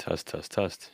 Test, test, test.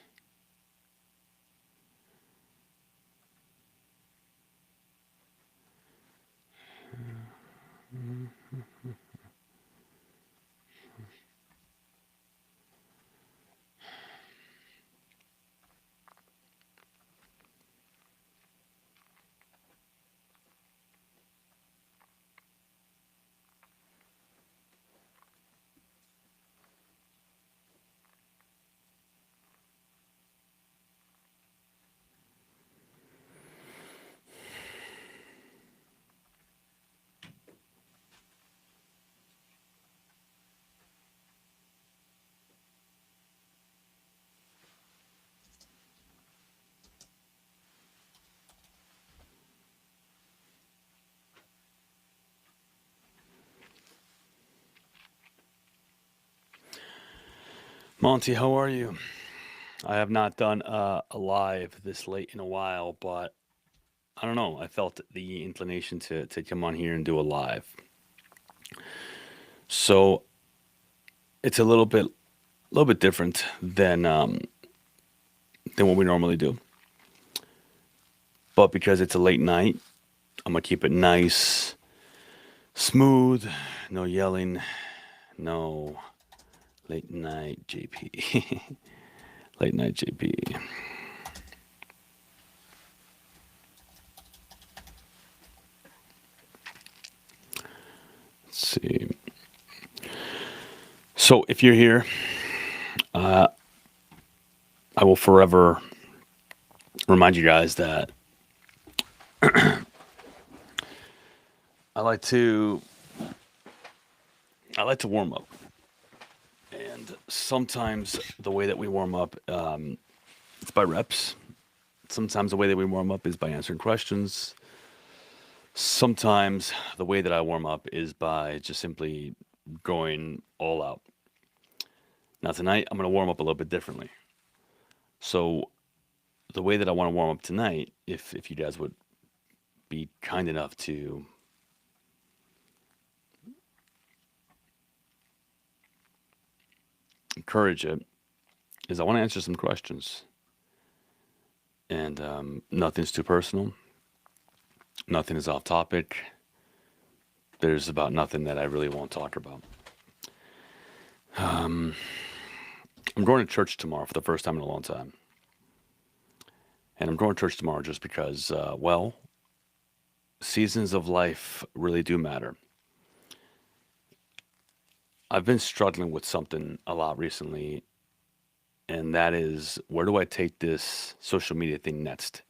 Monty, how are you? I have not done a live this late in a while, but I don't know. I felt the inclination to come on here and do a live. So it's a little bit different than what we normally do. But because it's a late night, I'm gonna keep it nice, smooth, no yelling, no late night JP. Late night JP. Let's see. So if you're here, uh, I will forever remind you guys that I like to I like to warm up, and sometimes the way that we warm up, it's by reps. Sometimes the way that we warm up is by answering questions. Sometimes the way that I warm up is by just simply going all out. Now tonight I'm going to warm up a little bit differently. So the way that I want to warm up tonight, if you guys would be kind enough to encourage it, is I want to answer some questions, and nothing's too personal. Nothing is off topic. There's about nothing that I really won't talk about. I'm going to church tomorrow for the first time in a long time. And I'm going to church tomorrow just because, well, seasons of life really do matter. I've been struggling with something a lot recently, and that is where do I take this social media thing next?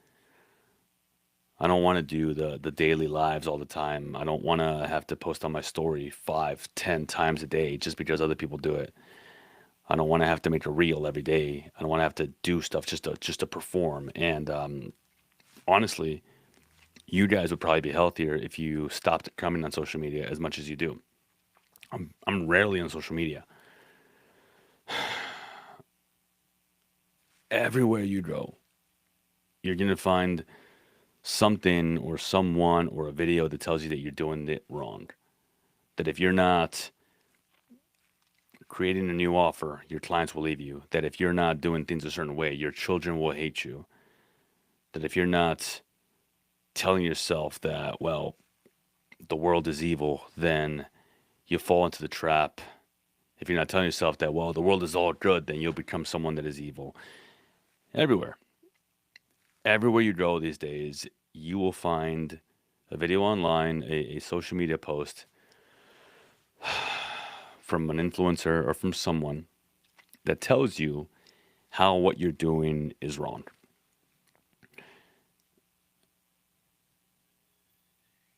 I don't want to do the daily lives all the time. I don't want to have to post on my story 5, 10 times a day just because other people do it. I don't want to have to make a reel every day. I don't want to have to do stuff just to perform. And honestly, you guys would probably be healthier if you stopped coming on social media as much as you do. I'm rarely on social media. Everywhere you go, you're gonna find something or someone or a video that tells you that you're doing it wrong. That if you're not creating a new offer, your clients will leave you. That if you're not doing things a certain way, your children will hate you. That if you're not telling yourself that, well, the world is evil, then you fall into the trap. If you're not telling yourself that, well, the world is all good, then you'll become someone that is evil. Everywhere. Everywhere you go these days, you will find a video online, a social media post from an influencer or from someone that tells you how what you're doing is wrong.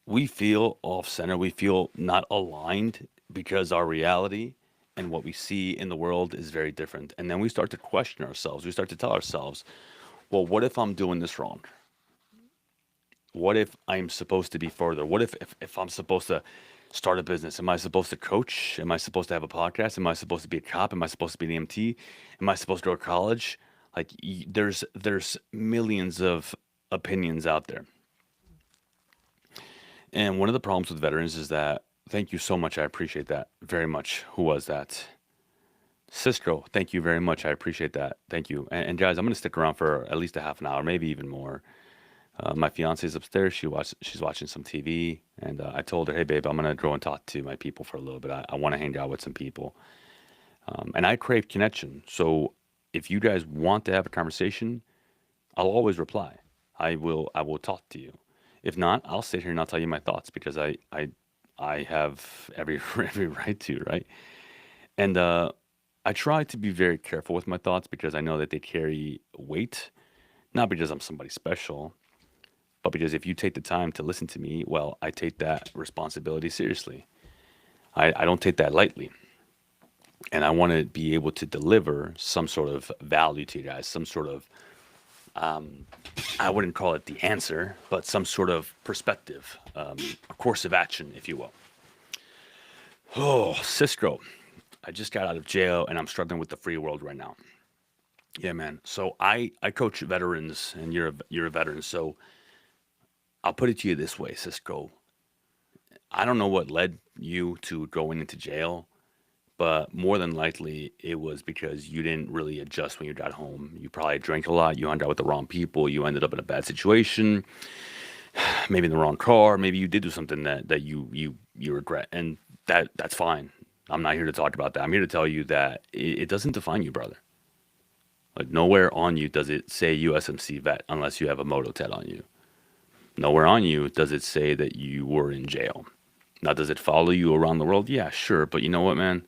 We feel off center, we feel not aligned because our reality and what we see in the world is very different. And then we start to question ourselves. We start to tell ourselves, well, what if I'm doing this wrong? What if I'm supposed to be further? What if I'm supposed to start a business? Am I supposed to coach? Am I supposed to have a podcast? Am I supposed to be a cop? Am I supposed to be an EMT? Am I supposed to go to college? Like there's millions of opinions out there. And one of the problems with veterans is that thank you so much. I appreciate that very much. Who was that? Cisco, thank you very much. I appreciate that. Thank you. And guys, I'm going to stick around for at least a half an hour, maybe even more. My fiance is upstairs. She's watching some TV, and I told her, "Hey, babe, I'm gonna go and talk to my people for a little bit. I want to hang out with some people, and I crave connection. So if you guys want to have a conversation, I'll always reply. I will talk to you. If not, I'll sit here and I'll tell you my thoughts because I have every every right to, right? And I try to be very careful with my thoughts because I know that they carry weight, not because I'm somebody special, but because if you take the time to listen to me, well, I take that responsibility seriously. I don't take that lightly. And I want to be able to deliver some sort of value to you guys, some sort of, I wouldn't call it the answer, but some sort of perspective, a course of action, if you will. Oh, Cisco, I just got out of jail and I'm struggling with the free world right now. Yeah, man. So I coach veterans, and you're a veteran. So I'll put it to you this way, Cisco. I don't know what led you to going into jail, but more than likely it was because you didn't really adjust when you got home. You probably drank a lot, you hung out with the wrong people, you ended up in a bad situation, maybe in the wrong car, maybe you did do something that you regret, and that's fine. I'm not here to talk about that. I'm here to tell you that it doesn't define you, brother. Like nowhere on you does it say USMC vet unless you have a moto tat on you. Nowhere on you does it say that you were in jail. Now, does it follow you around the world? Yeah, sure. But you know what, man?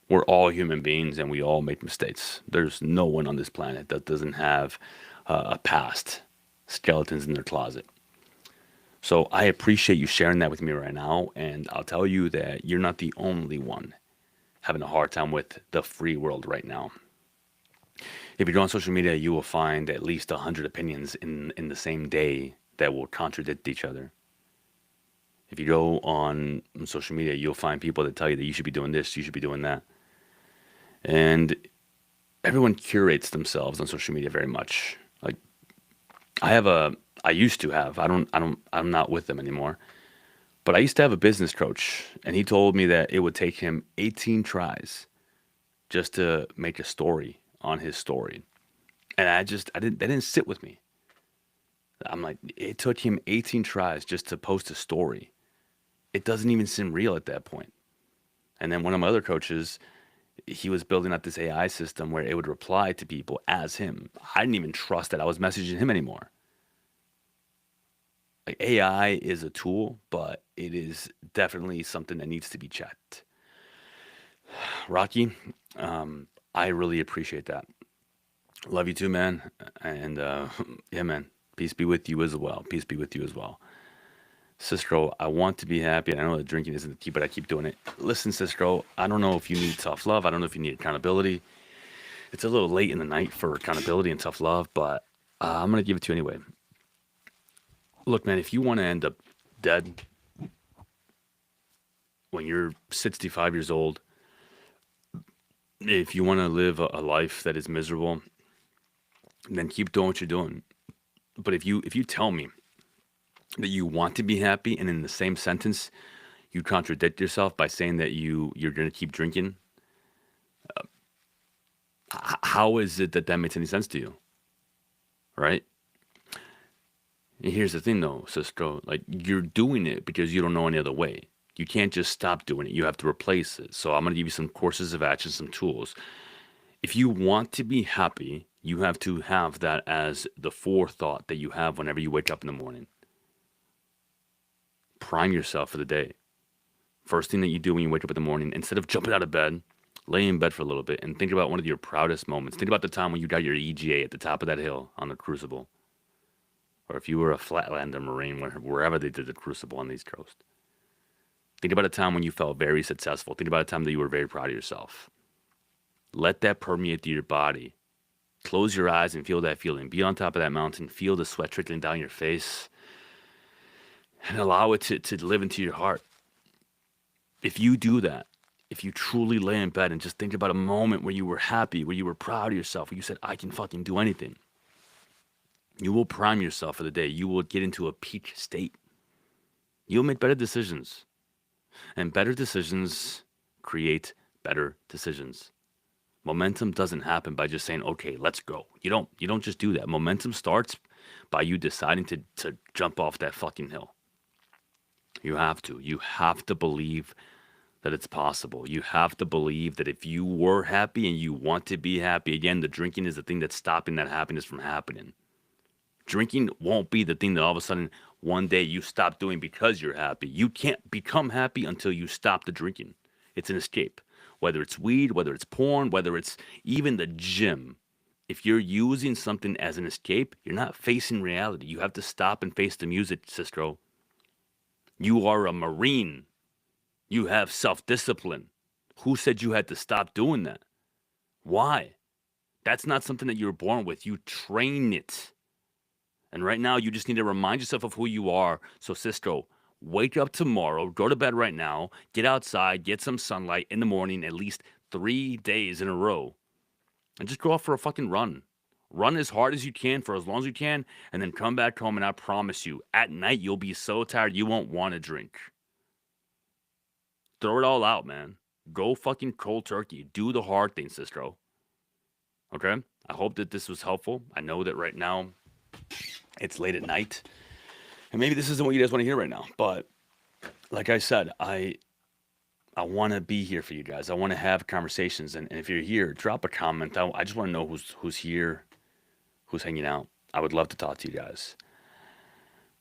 We're all human beings and we all make mistakes. There's no one on this planet that doesn't have a past, skeletons in their closet. So I appreciate you sharing that with me right now. And I'll tell you that you're not the only one having a hard time with the free world right now. If you go on social media, you will find at least 100 opinions in the same day that will contradict each other. If you go on social media, you'll find people that tell you that you should be doing this, you should be doing that. And everyone curates themselves on social media very much. Like I used to have, I'm not with them anymore. But I used to have a business coach, and he told me that it would take him 18 tries just to make a story on his story. And that didn't sit with me. I'm like, it took him 18 tries just to post a story. It doesn't even seem real at that point. And then one of my other coaches, he was building out this AI system where it would reply to people as him. I didn't even trust that I was messaging him anymore. Like AI is a tool, but it is definitely something that needs to be checked. Rocky, I really appreciate that. Love you too, man. And yeah, man. Peace be with you as well. Peace be with you as well. Cisco, I want to be happy. I know that drinking isn't the key, but I keep doing it. Listen, Cisco, I don't know if you need tough love. I don't know if you need accountability. It's a little late in the night for accountability and tough love, but I'm going to give it to you anyway. Look, man, if you want to end up dead when you're 65 years old, if you want to live a life that is miserable, then keep doing what you're doing. But if you tell me that you want to be happy, and in the same sentence you contradict yourself by saying that you're going to keep drinking, how is it that that makes any sense to you, right? And here's the thing, though, Cisco. Like you're doing it because you don't know any other way. You can't just stop doing it. You have to replace it. So I'm going to give you some courses of action, some tools. If you want to be happy, you have to have that as the forethought that you have whenever you wake up in the morning. Prime yourself for the day. First thing that you do when you wake up in the morning, instead of jumping out of bed, lay in bed for a little bit and think about one of your proudest moments. Think about the time when you got your EGA at the top of that hill on the Crucible. Or if you were a Flatlander Marine, wherever they did the Crucible on the East Coast. Think about a time when you felt very successful. Think about a time that you were very proud of yourself. Let that permeate through your body. Close your eyes and feel that feeling. Be on top of that mountain. Feel the sweat trickling down your face. And allow it to live into your heart. If you do that, if you truly lay in bed and just think about a moment where you were happy, where you were proud of yourself, where you said, I can fucking do anything, you will prime yourself for the day. You will get into a peak state. You'll make better decisions. And better decisions create better decisions. Momentum doesn't happen by just saying, "Okay, let's go." You don't just do that. Momentum starts by you deciding to jump off that fucking hill. You have to. You have to believe that it's possible. You have to believe that if you were happy and you want to be happy, again, the drinking is the thing that's stopping that happiness from happening. Drinking won't be the thing that all of a sudden one day you stop doing because you're happy. You can't become happy until you stop the drinking. It's an escape. Whether it's weed, whether it's porn, whether it's even the gym. If you're using something as an escape, you're not facing reality. You have to stop and face the music, Sistro. You are a Marine. You have self discipline. Who said you had to stop doing that? Why? That's not something that you were born with. You train it. And right now, you just need to remind yourself of who you are. So, Cisco, wake up tomorrow, go to bed right now, get outside, get some sunlight in the morning at least 3 days in a row, and just go out for a fucking run. Run as hard as you can for as long as you can, and then come back home. And I promise you, at night, you'll be so tired you won't want to drink. Throw it all out, man. Go fucking cold turkey. Do the hard thing, Cisco. Okay? I hope that this was helpful. I know that right now it's late at night. And maybe this isn't what you guys want to hear right now. But like I said, I want to be here for you guys. I want to have conversations. And if you're here, drop a comment. I just want to know who's here, who's hanging out. I would love to talk to you guys.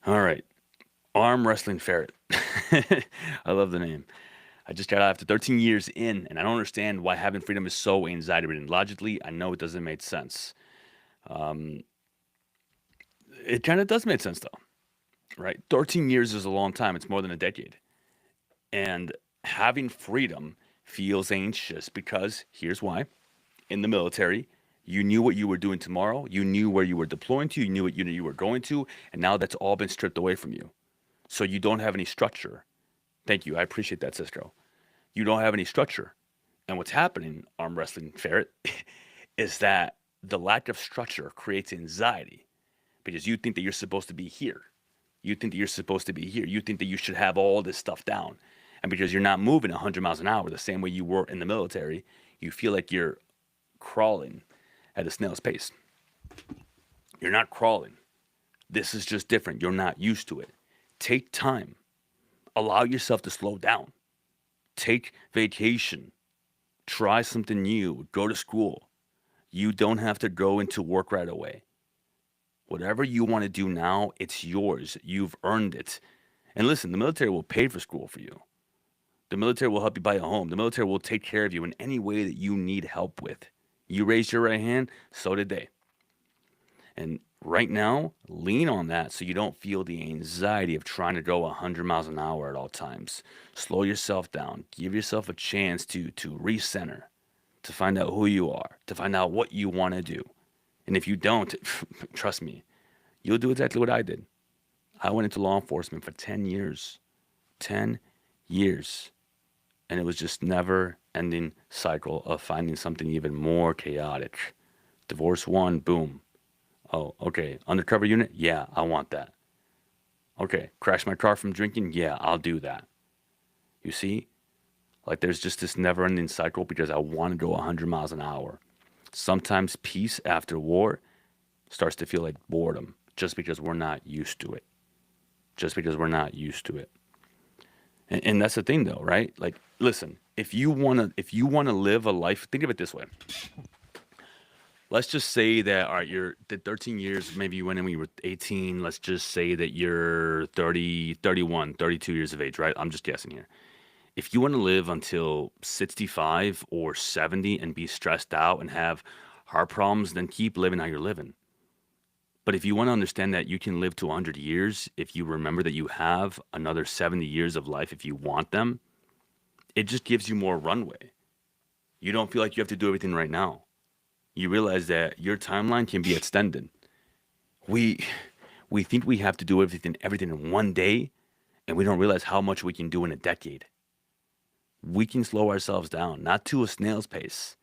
All right. Arm Wrestling Ferret. I love the name. I just got out after 13 years in, and I don't understand why having freedom is so anxiety-ridden. Logically, I know it doesn't make sense. Um, it kind of does make sense, though, right? 13 years is a long time. It's more than a decade. And having freedom feels anxious because here's why. In the military, you knew what you were doing tomorrow. You knew where you were deploying to. You knew what unit you were going to. And now that's all been stripped away from you. So you don't have any structure. Thank you. I appreciate that, Cisco. You don't have any structure. And what's happening, Arm Wrestling Ferret, is that the lack of structure creates anxiety because you think that you're supposed to be here. You think that you're supposed to be here. You think that you should have all this stuff down. And because you're not moving 100 miles an hour the same way you were in the military, you feel like you're crawling at a snail's pace. You're not crawling. This is just different. You're not used to it. Take time. Allow yourself to slow down. Take vacation. Try something new. Go to school. You don't have to go into work right away. Whatever you want to do now, it's yours. You've earned it. And listen, the military will pay for school for you. The military will help you buy a home. The military will take care of you in any way that you need help with. You raised your right hand, so did they. And right now, lean on that so you don't feel the anxiety of trying to go 100 miles an hour at all times. Slow yourself down. Give yourself a chance to recenter, to find out who you are, to find out what you want to do. And if you don't, trust me, you'll do exactly what I did. I went into law enforcement for 10 years. 10 years. And it was just never ending cycle of finding something even more chaotic. Divorce one, boom. Oh, okay. Undercover unit? Yeah, I want that. Okay. Crash my car from drinking? Yeah, I'll do that. You see? Like there's just this never ending cycle because I want to go 100 miles an hour. Sometimes peace after war starts to feel like boredom just because we're not used to it. Just because we're not used to it. And that's the thing though, right? Like, listen, if you wanna live a life, think of it this way. Let's just say that all right, you're the 13 years, maybe you went in when you were 18. Let's just say that you're 30, 31, 32 years of age, right? I'm just guessing here. If you want to live until 65 or 70 and be stressed out and have heart problems, then keep living how you're living. But if you want to understand that you can live to 100 years, if you remember that you have another 70 years of life if you want them, it just gives you more runway. You don't feel like you have to do everything right now. You realize that your timeline can be extended. We we think we have to do everything in one day, and we don't realize how much we can do in a decade. We can slow ourselves down, not to a snail's pace,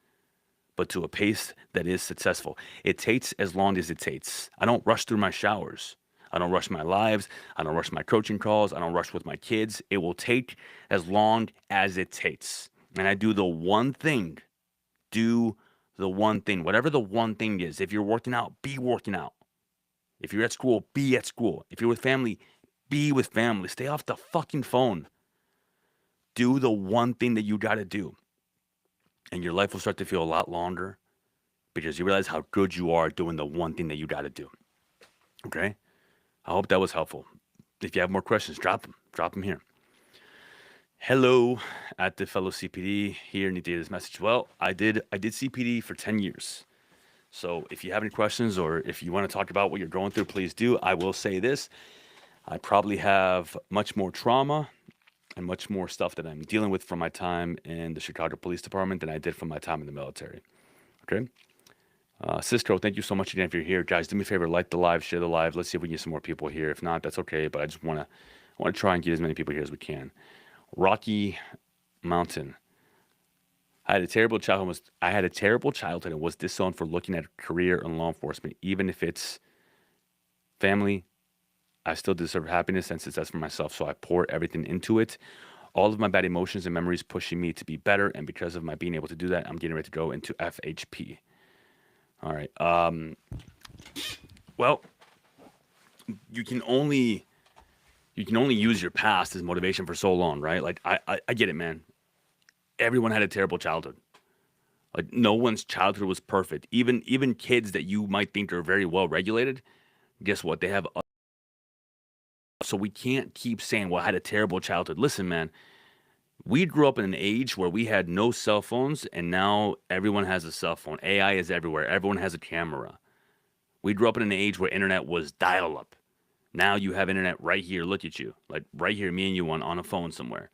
but to a pace that is successful. It takes as long as it takes. I don't rush through my showers. I don't rush my lives. I don't rush my coaching calls. I don't rush with my kids. It will take as long as it takes. And I do the one thing. Do the one thing, whatever the one thing is. If you're working out, be working out. If you're at school, be at school. If you're with family, be with family. Stay off the fucking phone. Do the one thing that you got to do. And your life will start to feel a lot longer because you realize how good you are doing the one thing that you got to do. Okay? I hope that was helpful. If you have more questions, drop them. Drop them here. Hello, at the fellow CPD here. Need to hear this message. Well, I did CPD for 10 years. So if you have any questions or if you want to talk about what you're going through, please do. I will say this. I probably have much more trauma and much more stuff that I'm dealing with from my time in the Chicago Police Department than I did from my time in the military. Okay? Cisco, thank you so much again if you're here. Guys, do me a favor, like the live, share the live. Let's see if we can get some more people here. If not, that's okay, but I just want to try and get as many people here as we can. Rocky Mountain. I had a terrible childhood and was disowned for looking at a career in law enforcement. Even if it's family, I still deserve happiness and success for myself, so I pour everything into it. All of my bad emotions and memories pushing me to be better, and because of my being able to do that, I'm getting ready to go into FHP. All right. Well, you can only use your past as motivation for so long, right? Like I get it, man. Everyone had a terrible childhood. Like no one's childhood was perfect. Even kids that you might think are very well regulated, guess what? They have. So we can't keep saying, "Well, I had a terrible childhood." Listen, man. We grew up in an age where we had no cell phones, and now everyone has a cell phone. AI is everywhere. Everyone has a camera. We grew up in an age where internet was dial-up. Now you have internet right here. Look at you. Like right here, me and you on a phone somewhere.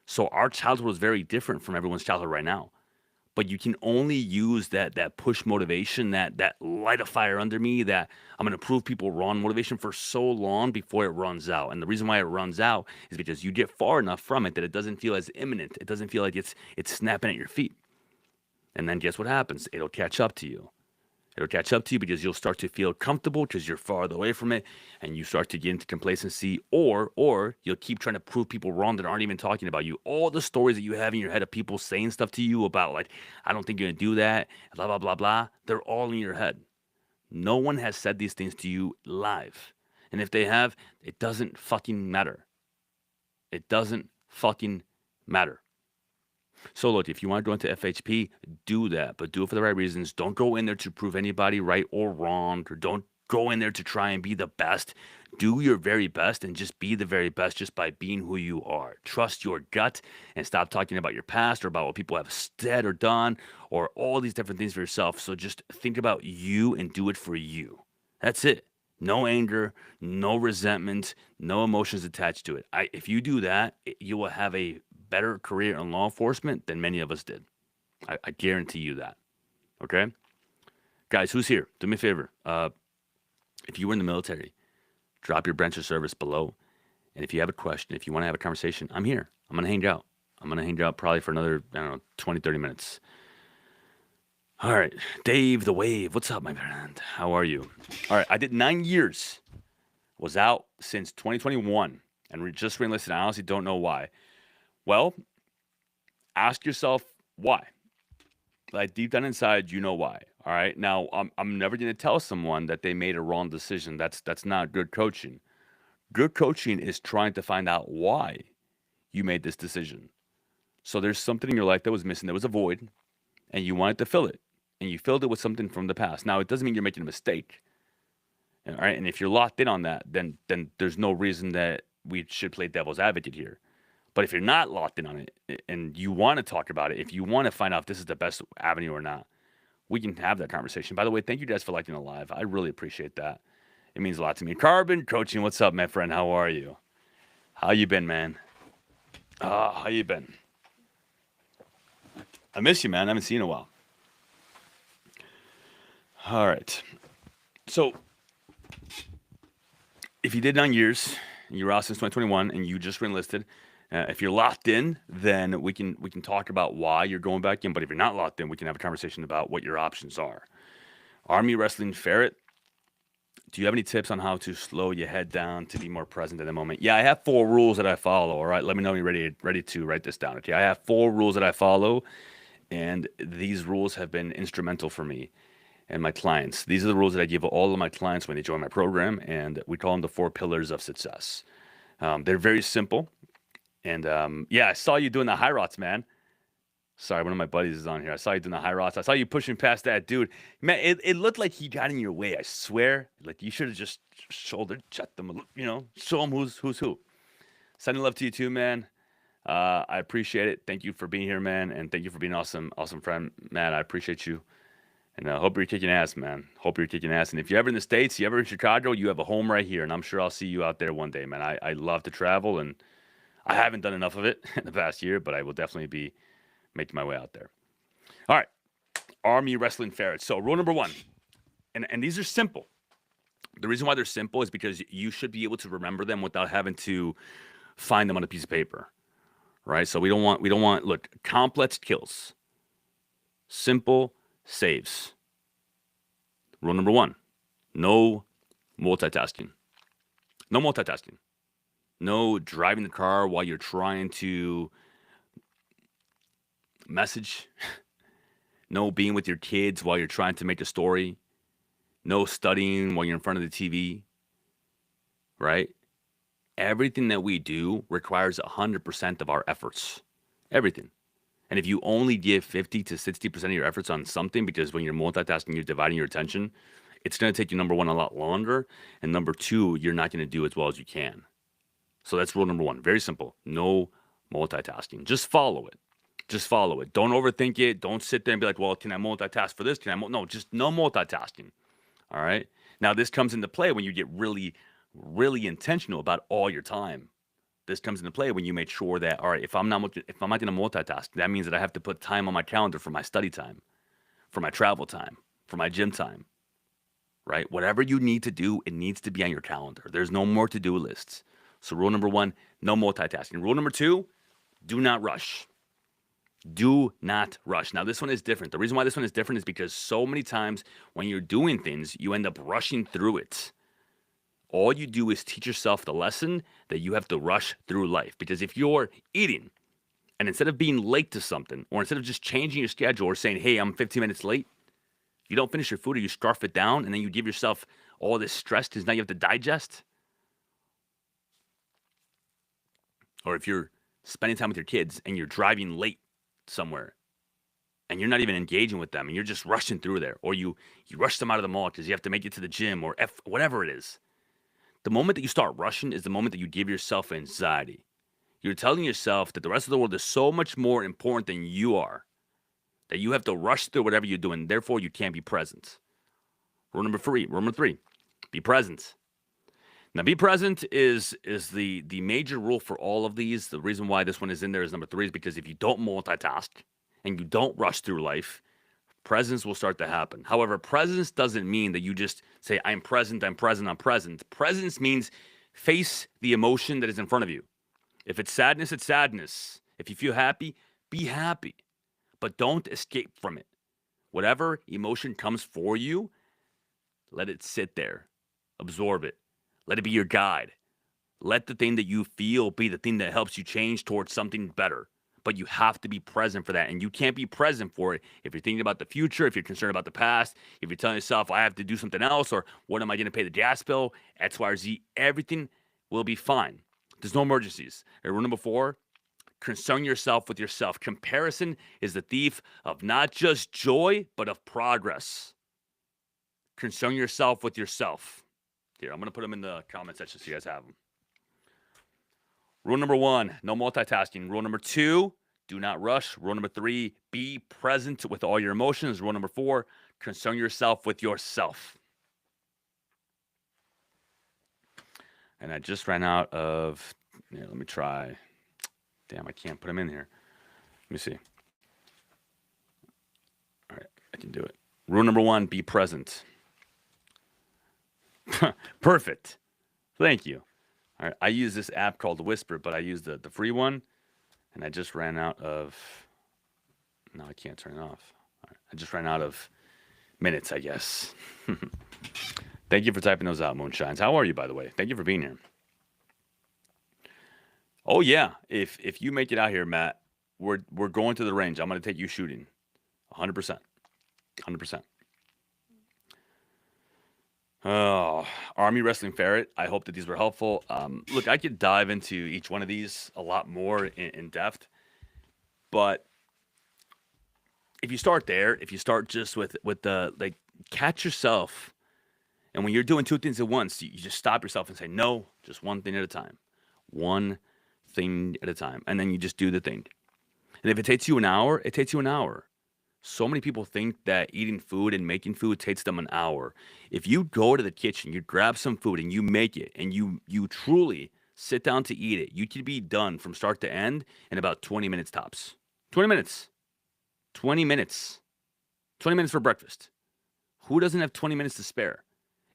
So our childhood was very different from everyone's childhood right now. But you can only use that push motivation, that light a fire under me, that I'm going to prove people wrong motivation for so long before it runs out. And the reason why it runs out is because you get far enough from it that it doesn't feel as imminent. It doesn't feel like it's snapping at your feet. And then guess what happens? It'll catch up to you. It'll catch up to you because you'll start to feel comfortable because you're farther away from it, and you start to get into complacency, or you'll keep trying to prove people wrong that aren't even talking about you. All the stories that you have in your head of people saying stuff to you about, like, I don't think you're going to do that, blah, blah, blah, blah, they're all in your head. No one has said these things to you live. And if they have, it doesn't fucking matter. It doesn't fucking matter. So look, if you want to go into FHP, do that, but do it for the right reasons. Don't go in there to prove anybody right or wrong, or don't go in there to try and be the best. Do your very best and just be the very best just by being who you are. Trust your gut and stop talking about your past or about what people have said or done or all these different things for yourself. So just think about you and do it for you. That's it. No anger, no resentment, no emotions attached to it. If you do that, you will have a better career in law enforcement than many of us did. I guarantee you that. Okay? Guys, who's here? Do me a favor. If you were in the military, drop your branch of service below. And if you have a question, if you want to have a conversation, I'm here. I'm going to hang out. I'm going to hang out probably for another, 20, 30 minutes. All right. Dave the Wave. What's up, my friend? How are you? All right. I did 9 years. Was out since 2021 and just re-enlisted. I honestly don't know why. Well, ask yourself why. Like deep down inside, you know why. All right. Now, I'm never going to tell someone that they made a wrong decision. That's not good coaching. Good coaching is trying to find out why you made this decision. So there's something in your life that was missing. There was a void, and you wanted to fill it, and you filled it with something from the past. Now, it doesn't mean you're making a mistake. All right. And if you're locked in on that, then there's no reason that we should play devil's advocate here. But if you're not locked in on it and you want to talk about it, if you want to find out if this is the best avenue or not, we can have that conversation. By the way, thank you guys for liking the live. I really appreciate that. It means a lot to me. Carbon Coaching, what's up, my friend? How are you? How you been, man? How you been? I miss you, man. I haven't seen you in a while. All right. So if you did 9 years, you were out since 2021, and you just re-enlisted, if you're locked in, then we can talk about why you're going back in. But if you're not locked in, we can have a conversation about what your options are. Army Wrestling Ferret, do you have any tips on how to slow your head down to be more present in the moment? Yeah, I have 4 rules that I follow. All right, let me know when you're ready to write this down. Okay, I have 4 rules that I follow, And these rules have been instrumental for me and my clients. These are the rules that I give all of my clients when they join my program, and we call them the 4 pillars of success. They're very simple. And yeah, I saw you doing the high rots, man. Sorry, one of my buddies is on here. I saw you doing the high rots. I saw you pushing past that dude. Man, it looked like he got in your way. I swear. Like you should have just shoulder checked them, show them who's who. Sending love to you too, man. I appreciate it. Thank you for being here, man. And thank you for being an awesome friend, Matt. I appreciate you. And I hope you're kicking ass, man. Hope you're kicking ass. And if you're ever in the States, you ever in Chicago, you have a home right here. And I'm sure I'll see you out there one day, man. I love to travel, and I haven't done enough of it in the past year, but I will definitely be making my way out there. All right. Army Wrestling Ferrets. So rule number 1, and these are simple. The reason why they're simple is because you should be able to remember them without having to find them on a piece of paper, right? So we don't want, look, complex kills, simple saves. Rule number 1, no multitasking. No multitasking. No driving the car while you're trying to message. No being with your kids while you're trying to make a story. No studying while you're in front of the TV. Right? Everything that we do requires 100% of our efforts. Everything. And if you only give 50 to 60% of your efforts on something, because when you're multitasking, you're dividing your attention, it's going to take you, number 1, a lot longer. And number 2, you're not going to do as well as you can. So that's rule number 1. Very simple. No multitasking. Just follow it. Just follow it. Don't overthink it. Don't sit there and be like, well, can I multitask for this? No, just no multitasking. All right. Now, this comes into play when you get really, really intentional about all your time. This comes into play when you make sure that, all right, if I'm not going to multitask, that means that I have to put time on my calendar for my study time, for my travel time, for my gym time, right? Whatever you need to do, it needs to be on your calendar. There's no more to-do lists. So rule number 1, no multitasking. Rule number 2, do not rush. Do not rush. Now, this one is different. The reason why this one is different is because so many times when you're doing things, you end up rushing through it. All you do is teach yourself the lesson that you have to rush through life. Because if you're eating, and instead of being late to something, or instead of just changing your schedule or saying, hey, I'm 15 minutes late, you don't finish your food or you scarf it down, and then you give yourself all this stress because now you have to digest. Or if you're spending time with your kids and you're driving late somewhere and you're not even engaging with them and you're just rushing through there, or you rush them out of the mall because you have to make it to the gym, or whatever it is. The moment that you start rushing is the moment that you give yourself anxiety. You're telling yourself that the rest of the world is so much more important than you are, that you have to rush through whatever you're doing, therefore you can't be present. Rule number 3, be present. Now, be present is the major rule for all of these. The reason why this one is in there is number 3 is because if you don't multitask and you don't rush through life, presence will start to happen. However, presence doesn't mean that you just say, I'm present, I'm present, I'm present. Presence means face the emotion that is in front of you. If it's sadness, it's sadness. If you feel happy, be happy. But don't escape from it. Whatever emotion comes for you, let it sit there. Absorb it. Let it be your guide. Let the thing that you feel be the thing that helps you change towards something better. But you have to be present for that. And you can't be present for it if you're thinking about the future, if you're concerned about the past, if you're telling yourself, I have to do something else, or what am I going to pay the gas bill, X, Y, or Z. Everything will be fine. There's no emergencies. Rule number 4, concern yourself with yourself. Comparison is the thief of not just joy, but of progress. Concern yourself with yourself. Here, I'm going to put them in the comment section so you guys have them. Rule number 1, no multitasking. Rule number 2, do not rush. Rule number 3, be present with all your emotions. Rule number 4, concern yourself with yourself. And I just ran out of, let me try. Damn, I can't put them in here. Let me see. All right, I can do it. Rule number 1, be present. Perfect. Thank you. All right, I use this app called Whisper, but I use the free one, and I just ran out of. No, I can't turn it off. All right, I just ran out of minutes, I guess. Thank you for typing those out, Moonshines. How are you, by the way? Thank you for being here. Oh yeah, if you make it out here, Matt, we're going to the range. I'm going to take you shooting. 100%. 100%. Oh, Army Wrestling Ferret. I hope that these were helpful. Look, I could dive into each one of these a lot more in depth, but if you start there, if you start just with the like, catch yourself, and when you're doing two things at once, you just stop yourself and say no, just one thing at a time, one thing at a time, and then you just do the thing. And if it takes you an hour, it takes you an hour. So many people think that eating food and making food takes them an hour. If you go to the kitchen, you grab some food and you make it, and you truly sit down to eat it, you could be done from start to end in about 20 minutes tops. 20 minutes. 20 minutes. 20 minutes for breakfast. Who doesn't have 20 minutes to spare?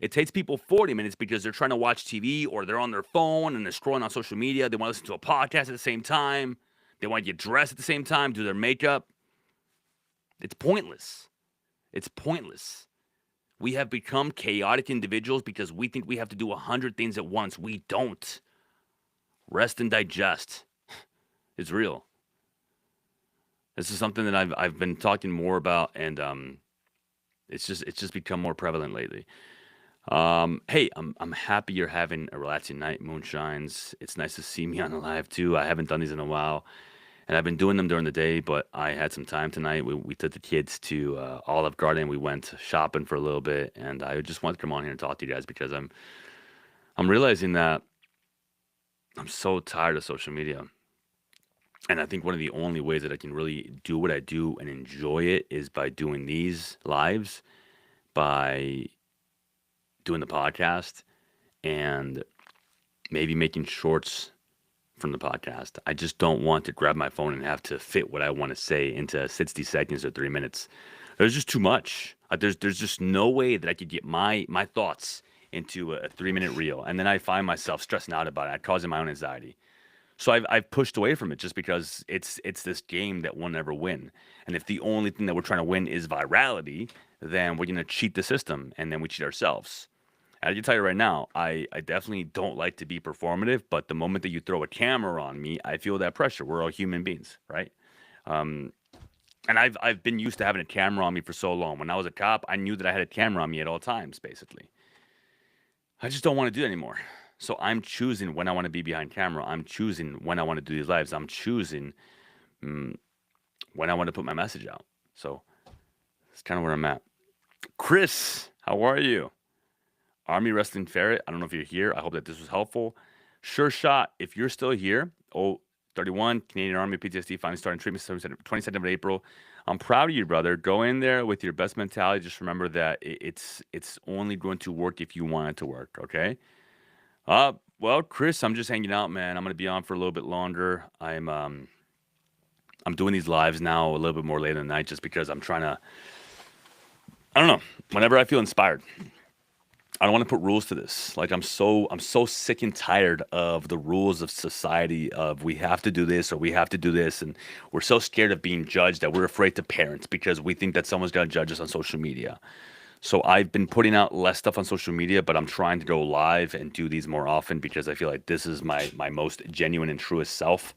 It takes people 40 minutes because they're trying to watch TV or they're on their phone and they're scrolling on social media. They want to listen to a podcast at the same time. They want to get dressed at the same time, do their makeup. It's pointless. It's pointless. We have become chaotic individuals because we think we have to do 100 things at once. We don't. Rest and digest. It's real. This is something that I've been talking more about, and it's just become more prevalent lately. Hey, I'm happy you're having a relaxing night, Moonshines. It's nice to see me on the live too. I haven't done these in a while, and I've been doing them during the day, but I had some time tonight. We took the kids to Olive Garden. We went shopping for a little bit, and I just wanted to come on here and talk to you guys because I'm realizing that I'm so tired of social media. And I think one of the only ways that I can really do what I do and enjoy it is by doing these lives, by doing the podcast, and maybe making shorts from the podcast. I just don't want to grab my phone and have to fit what I want to say into 60 seconds or 3 minutes. There's just too much. There's just no way that I could get my thoughts into a 3-minute reel, and then I find myself stressing out about it, causing my own anxiety. So I've pushed away from it just because it's this game that we'll never win. And if the only thing that we're trying to win is virality, then we're gonna cheat the system, and then we cheat ourselves. And I can tell you right now, I definitely don't like to be performative, but the moment that you throw a camera on me, I feel that pressure. We're all human beings, right? Um, and I've been used to having a camera on me for so long. When I was a cop, I knew that I had a camera on me at all times, basically. I just don't want to do it anymore. So I'm choosing when I want to be behind camera. I'm choosing when I want to do these lives. I'm choosing mm, when I want to put my message out. So that's kind of where I'm at. Chris, how are you? Army Wrestling Ferret, I don't know if you're here. I hope that this was helpful. Sure Shot, if you're still here, 31, Canadian Army PTSD finally starting treatment 22nd of April. I'm proud of you, brother. Go in there with your best mentality. Just remember that it's only going to work if you want it to work, okay? Well, Chris, I'm just hanging out, man. I'm gonna be on for a little bit longer. I'm doing these lives now a little bit more late in the night just because I'm trying to. I don't know. Whenever I feel inspired, I don't want to put rules to this. Like I'm so sick and tired of the rules of society of we have to do this or we have to do this, and we're so scared of being judged that we're afraid to parent because we think that someone's gonna judge us on social media. So I've been putting out less stuff on social media, but I'm trying to go live and do these more often because I feel like this is my most genuine and truest self.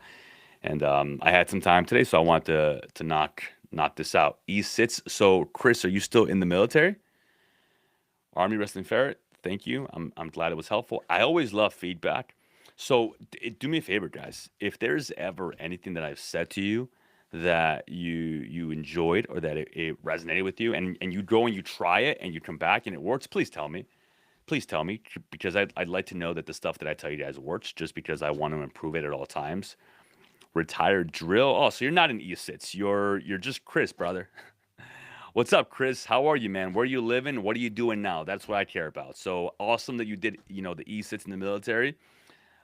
And I had some time today, so I want to knock this out. E-sits. So Chris, are you still in the military? Army Wrestling Ferret. Thank you. I'm glad it was helpful. I always love feedback. So do me a favor, guys. If there's ever anything that I've said to you that you enjoyed or that it resonated with you, and you go and you try it and you come back and it works, please tell me. Please tell me because I'd like to know that the stuff that I tell you guys works just because I want to improve it at all times. Retired drill. Oh, so you're not an E-sits. You're just Chris, brother. What's up, Chris? How are you, man? Where are you living? What are you doing now? That's what I care about. So awesome that you did, the E-sits in the military.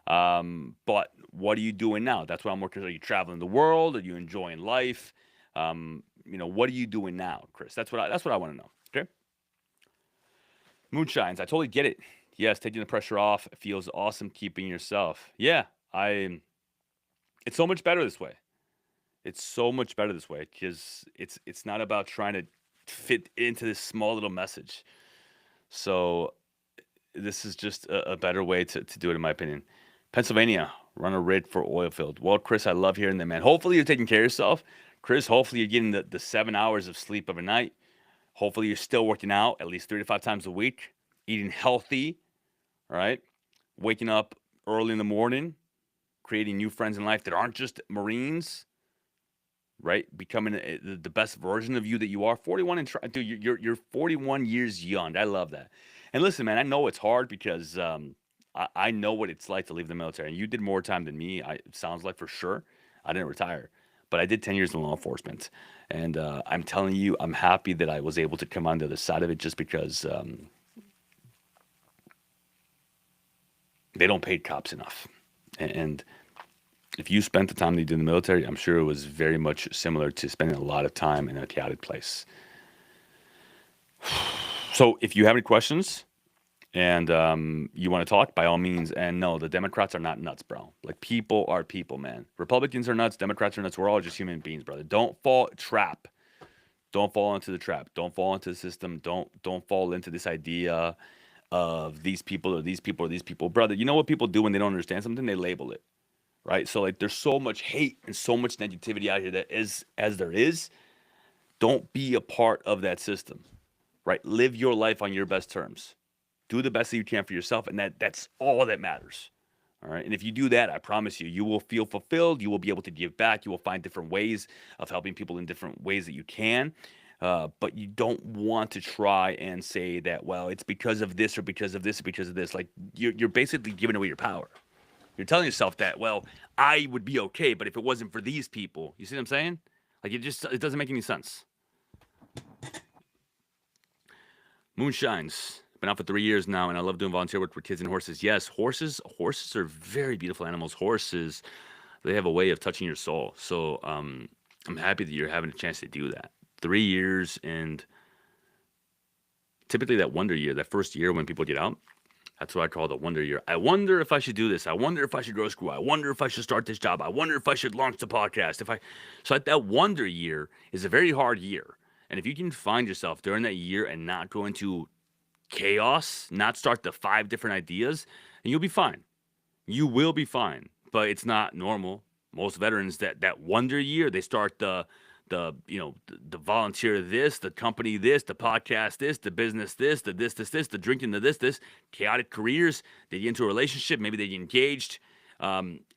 But what are you doing now? That's what I'm working. Are you traveling the world? Are you enjoying life? What are you doing now, Chris? That's what I want to know. Okay. Moonshines, I totally get it. Yes, taking the pressure off feels awesome. Keeping yourself. Yeah, it's so much better this way. It's so much better this way because it's not about trying to fit into this small little message. So this is just a better way to do it, in my opinion. Pennsylvania, run a rig for oil field. Well, Chris, I love hearing that, man. Hopefully you're taking care of yourself. Chris, hopefully you're getting the 7 hours of sleep of a night. Hopefully you're still working out at least 3 to 5 times a week, eating healthy, right? Waking up early in the morning, creating new friends in life that aren't just Marines, right? Becoming the best version of you that you are. 41 and dude, you're 41 years young. I love that. And listen, man, I know it's hard because I know what it's like to leave the military. And you did more time than me. It sounds like for sure. I didn't retire, but I did 10 years in law enforcement. And I'm telling you, I'm happy that I was able to come on the other side of it just because they don't pay cops enough. And if you spent the time that you did in the military, I'm sure it was very much similar to spending a lot of time in a chaotic place. So if you have any questions and you want to talk, by all means. And no, the Democrats are not nuts, bro. Like, people are people, man. Republicans are nuts. Democrats are nuts. We're all just human beings, brother. Don't fall trap. Don't fall into the trap. Don't fall into the system. Don't fall into this idea of these people or these people or these people. Brother, you know what people do when they don't understand something? They label it. Right? So like there's so much hate and so much negativity out here that is as there is. Don't be a part of that system. Right? Live your life on your best terms. Do the best that you can for yourself, and that's all that matters. All right. And if you do that, I promise you, you will feel fulfilled. You will be able to give back. You will find different ways of helping people in different ways that you can. But you don't want to try and say that, well, it's because of this or because of this or because of this. Like, you're basically giving away your power. You're telling yourself that, well, I would be okay, but if it wasn't for these people, you see what I'm saying? Like, it doesn't make any sense. Moonshines. Been out for 3 years now, and I love doing volunteer work for kids and horses. Yes, horses are very beautiful animals. Horses, they have a way of touching your soul. So I'm happy that you're having a chance to do that. 3 years, and typically that wonder year, that first year when people get out, that's what I call the wonder year. I wonder if I should do this. I wonder if I should go to school. I wonder if I should start this job. I wonder if I should launch the podcast. So that wonder year is a very hard year. And if you can find yourself during that year and not go into chaos, not start the 5 different ideas, and you'll be fine. You will be fine. But it's not normal. Most veterans that wonder year, they start the volunteer this, the company this, the podcast this, the business this, the this, the drinking the this, chaotic careers. They get into a relationship, maybe they get engaged.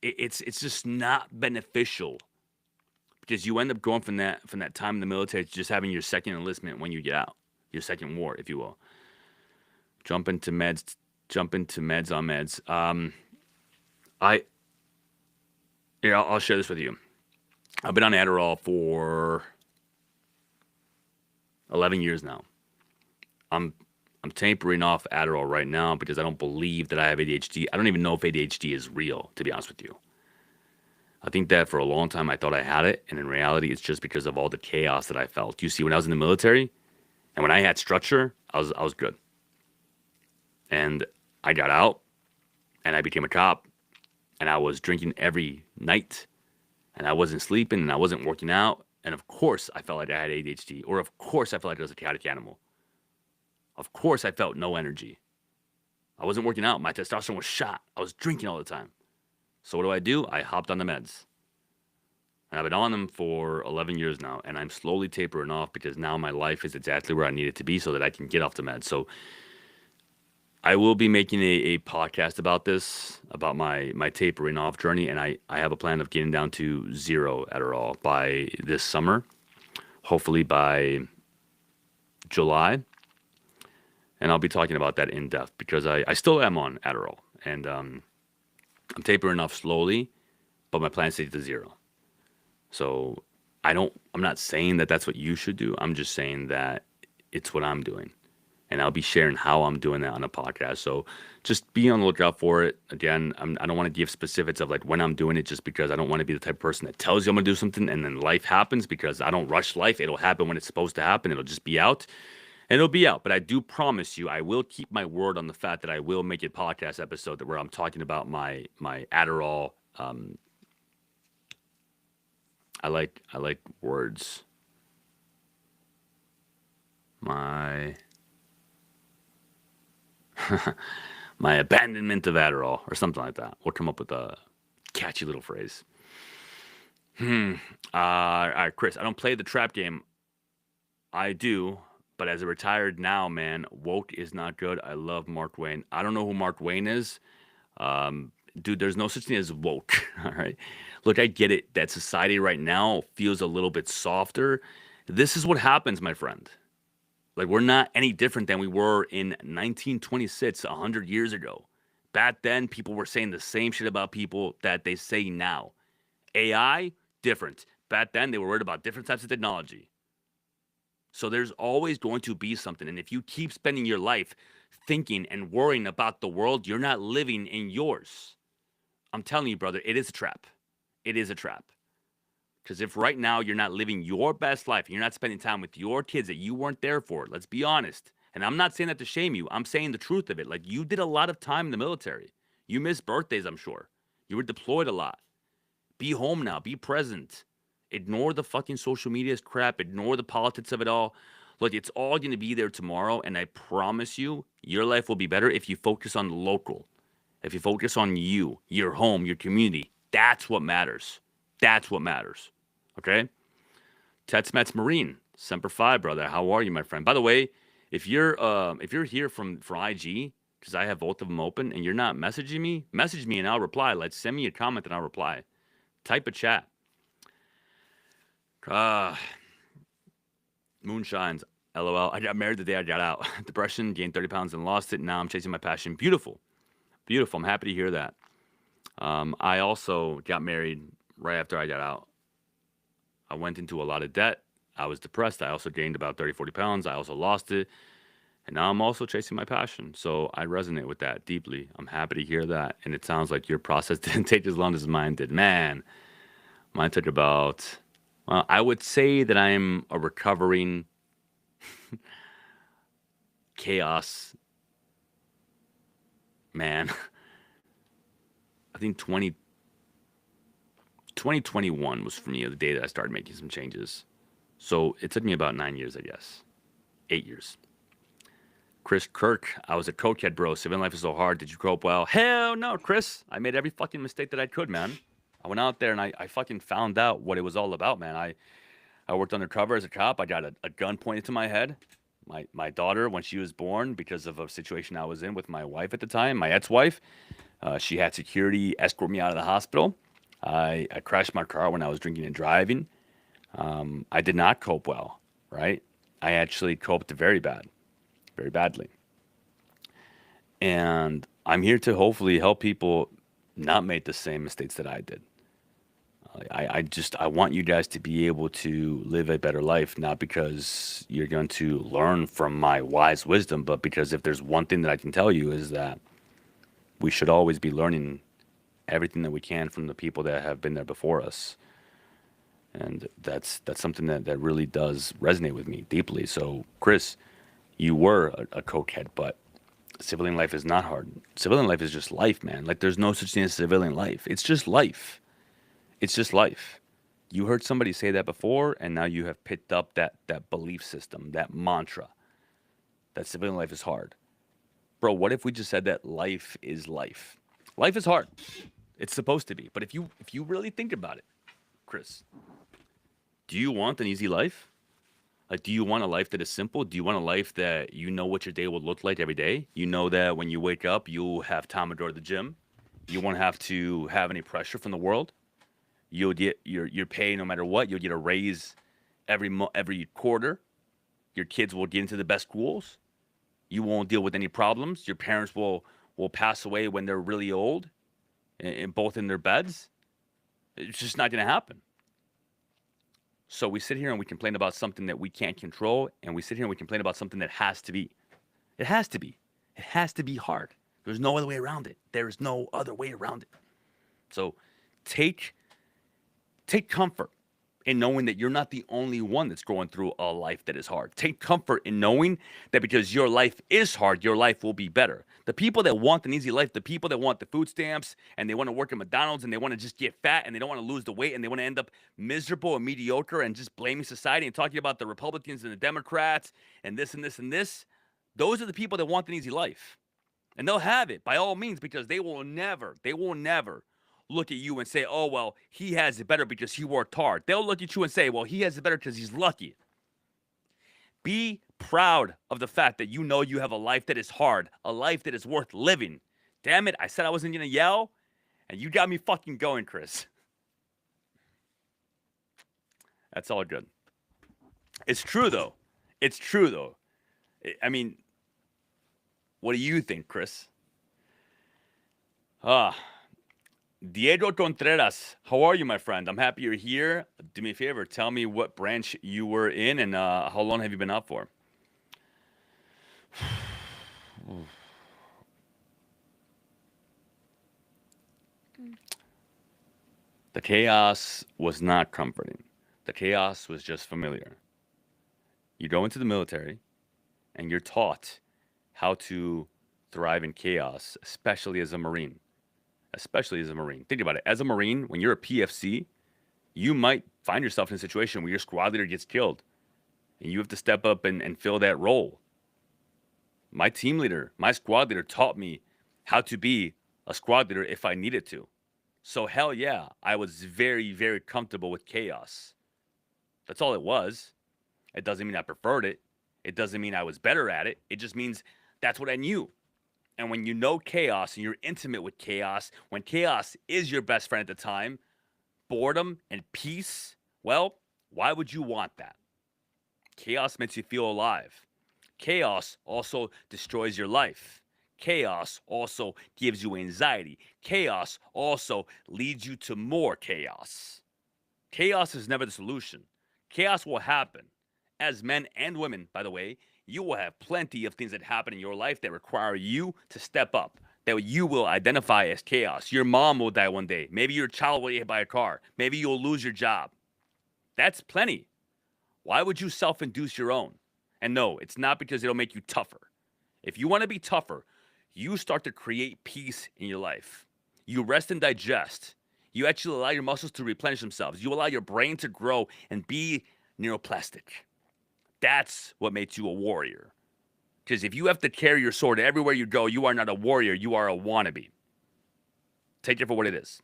It's just not beneficial because you end up going from that time in the military to just having your second enlistment when you get out, your second war, if you will. Jump into meds on meds. I'll share this with you. I've been on Adderall for 11 years now. I'm tapering off Adderall right now because I don't believe that I have ADHD. I don't even know if ADHD is real, to be honest with you. I think that for a long time I thought I had it, and in reality it's just because of all the chaos that I felt. You see, when I was in the military and when I had structure, I was good. And I got out and I became a cop, and I was drinking every night, and I wasn't sleeping, and I wasn't working out. And of course I felt like I had ADHD, or of course I felt like I was a chaotic animal. Of course I felt no energy. I wasn't working out. My testosterone was shot. I was drinking all the time. So what do? I hopped on the meds. And I've been on them for 11 years now, and I'm slowly tapering off because now my life is exactly where I need it to be so that I can get off the meds. So I will be making a podcast about this, about my tapering off journey, and I have a plan of getting down to 0 Adderall by this summer, hopefully by July. And I'll be talking about that in depth because I still am on Adderall, and I'm tapering off slowly, but my plan is to get to 0. So I'm not saying that that's what you should do. I'm just saying that it's what I'm doing. And I'll be sharing how I'm doing that on a podcast. So just be on the lookout for it. Again, I don't want to give specifics of like when I'm doing it, just because I don't want to be the type of person that tells you I'm going to do something and then life happens, because I don't rush life. It'll happen when it's supposed to happen. It'll just be out. And it'll be out. But I do promise you, I will keep my word on the fact that I will make a podcast episode where I'm talking about my Adderall. I like words. My abandonment of Adderall or something like that. We'll come up with a catchy little phrase. Hmm. All right, Chris. I don't play the trap game. I do, but as a retired now man, woke is not good. I love Mark Twain. I don't know who Mark Twain is. Dude, there's no such thing as woke. All right. Look, I get it that society right now feels a little bit softer. This is what happens, my friend. Like, we're not any different than we were in 1926, 100 years ago. Back then, people were saying the same shit about people that they say now. AI, different. Back then, they were worried about different types of technology. So there's always going to be something. And if you keep spending your life thinking and worrying about the world, you're not living in yours. I'm telling you, brother, it is a trap. It is a trap. Because if right now you're not living your best life and you're not spending time with your kids that you weren't there for, let's be honest. And I'm not saying that to shame you. I'm saying the truth of it. Like, you did a lot of time in the military. You missed birthdays, I'm sure. You were deployed a lot. Be home now. Be present. Ignore the fucking social media's crap. Ignore the politics of it all. Look, it's all going to be there tomorrow. And I promise you, your life will be better if you focus on the local. If you focus on you, your home, your community. That's what matters. That's what matters. Okay? Tetzmetz Marine, Semper Fi, brother. How are you, my friend? By the way, if you're here from IG, because I have both of them open, and you're not messaging me, message me and I'll reply. Let's send me a comment and I'll reply. Type a chat. Moonshines. LOL. I got married the day I got out. Depression, gained 30 pounds and lost it. Now I'm chasing my passion. Beautiful. Beautiful. I'm happy to hear that. I also got married right after I got out. I went into a lot of debt. I was depressed. I also gained about 30, 40 pounds. I also lost it. And now I'm also chasing my passion. So I resonate with that deeply. I'm happy to hear that. And it sounds like your process didn't take as long as mine did. Man, mine took about, well, I would say that I'm a recovering chaos man. I think 2021 was for me the day that I started making some changes. So it took me about 9 years, I guess. 8 years. Chris Kirk, I was a cokehead, bro. Civilian life is so hard. Did you cope well? Hell no, Chris. I made every fucking mistake that I could, man. I went out there and I fucking found out what it was all about, man. I worked undercover as a cop. I got a gun pointed to my head. My daughter, when she was born, because of a situation I was in with my wife at the time, my ex-wife, she had security escort me out of the hospital. I crashed my car when I was drinking and driving. I did not cope well, right? I actually coped very bad, very badly. And I'm here to hopefully help people not make the same mistakes that I did. I want you guys to be able to live a better life, not because you're going to learn from my wise wisdom, but because if there's one thing that I can tell you is that we should always be learning everything that we can from the people that have been there before us. And that's something that really does resonate with me deeply. So, Chris, you were a cokehead, but civilian life is not hard. Civilian life is just life, man. Like, there's no such thing as civilian life. It's just life. It's just life. You heard somebody say that before, and now you have picked up that belief system, that mantra, that civilian life is hard. Bro, what if we just said that life is life? Life is hard. It's supposed to be. But if you really think about it, Chris, do you want an easy life? Like, do you want a life that is simple? Do you want a life that you know what your day will look like every day? You know that when you wake up, you'll have time to go to the gym. You won't have to have any pressure from the world. You'll get your pay no matter what. You'll get a raise every quarter. Your kids will get into the best schools. You won't deal with any problems. Your parents will pass away when they're really old, and both in their beds. It's just not going to happen. So we sit here and we complain about something that we can't control, and we sit here and we complain about something that has to be. It has to be. It has to be hard. There's no other way around it. There is no other way around it. So take comfort in knowing that you're not the only one that's going through a life that is hard. Take comfort in knowing that because your life is hard, your life will be better. The people that want an easy life, the people that want the food stamps and they want to work at McDonald's and they want to just get fat and they don't want to lose the weight and they want to end up miserable and mediocre and just blaming society and talking about the Republicans and the Democrats and this and this and this, those are the people that want an easy life. And they'll have it by all means because they will never look at you and say, oh, well, he has it better because he worked hard. They'll look at you and say, well, he has it better because he's lucky. Be proud of the fact that you know you have a life that is hard, a life that is worth living. Damn it, I said I wasn't going to yell, and you got me fucking going, Chris. That's all good. It's true, though. It's true, though. I mean, what do you think, Chris? Diego Contreras, how are you, my friend? I'm happy you're here. Do me a favor, tell me what branch you were in and how long have you been out for? The chaos was not comforting. The chaos was just familiar. You go into the military and you're taught how to thrive in chaos, especially as a Marine. Especially as a Marine. Think about it. As a Marine, when you're a PFC, you might find yourself in a situation where your squad leader gets killed and you have to step up and fill that role. My team leader, my squad leader taught me how to be a squad leader if I needed to. So hell yeah, I was very, very comfortable with chaos. That's all it was. It doesn't mean I preferred it. It doesn't mean I was better at it. It just means that's what I knew. And when you know chaos and you're intimate with chaos, when chaos is your best friend at the time, boredom and peace, well, why would you want that? Chaos makes you feel alive. Chaos also destroys your life. Chaos also gives you anxiety. Chaos also leads you to more chaos. Chaos is never the solution. Chaos will happen. As men and women, by the way, you will have plenty of things that happen in your life that require you to step up, that you will identify as chaos. Your mom will die one day. Maybe your child will get hit by a car. Maybe you'll lose your job. That's plenty. Why would you self-induce your own? And no, it's not because it'll make you tougher. If you want to be tougher, you start to create peace in your life. You rest and digest. You actually allow your muscles to replenish themselves. You allow your brain to grow and be neuroplastic. That's what makes you a warrior. Because if you have to carry your sword everywhere you go, you are not a warrior. You are a wannabe. Take it for what it is.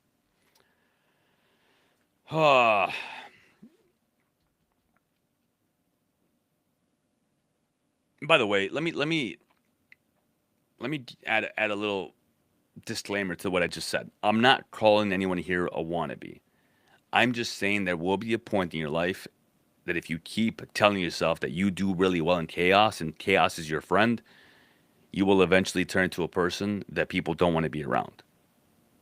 By the way, let me add a little disclaimer to what I just said. I'm not calling anyone here a wannabe. I'm just saying there will be a point in your life that if you keep telling yourself that you do really well in chaos and chaos is your friend, you will eventually turn into a person that people don't want to be around.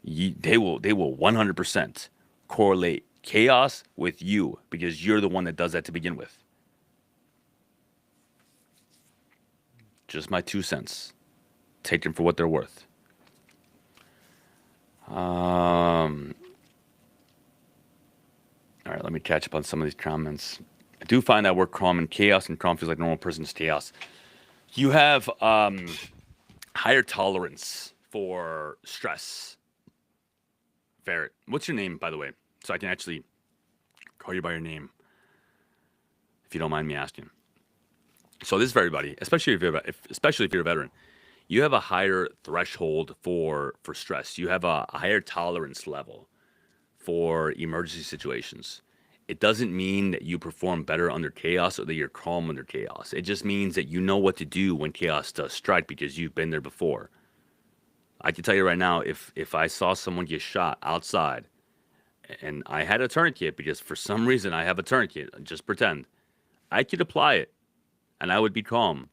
They will 100% correlate chaos with you because you're the one that does that to begin with. Just my 2 cents. Take them for what they're worth. All right, let me catch up on some of these comments. I do find that word calm and chaos, and calm feels like normal person's chaos. You have higher tolerance for stress. Ferret. What's your name, by the way? So I can actually call you by your name, if you don't mind me asking. So this is for everybody, especially if you're a veteran. You have a higher threshold for stress. You have a higher tolerance level for emergency situations. It doesn't mean that you perform better under chaos or that you're calm under chaos. It just means that you know what to do when chaos does strike because you've been there before. I can tell you right now, if I saw someone get shot outside and I had a tourniquet, because for some reason I have a tourniquet, just pretend, I could apply it and I would be calm.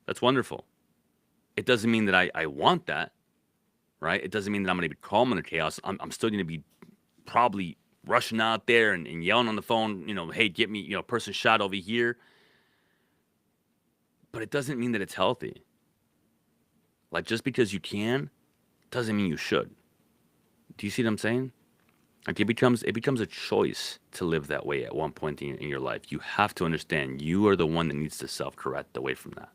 That's wonderful. It doesn't mean that I want that, right? It doesn't mean that I'm going to be calm under chaos. I'm still going to be probably rushing out there and yelling on the phone, hey, get me, person shot over here. But it doesn't mean that it's healthy. Like, just because you can, doesn't mean you should. Do you see what I'm saying? Like, it becomes a choice to live that way at one point in your life. You have to understand you are the one that needs to self-correct away from that.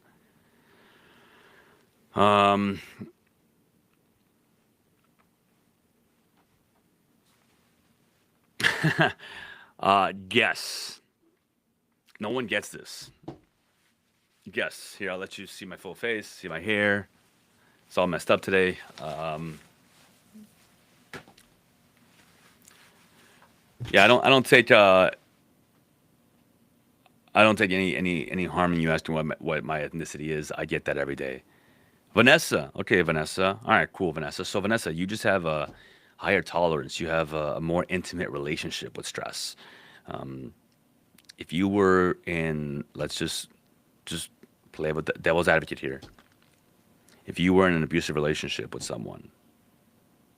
Guess. No one gets this. Guess. Here, I'll let you see my full face, see my hair. It's all messed up today. Yeah, I don't take any harm in you asking what my ethnicity is. I get that every day. Vanessa, okay, Vanessa. All right, cool, Vanessa. So Vanessa, you just have a higher tolerance. You have a more intimate relationship with stress. If you were in, let's just play with the devil's advocate here. If you were in an abusive relationship with someone,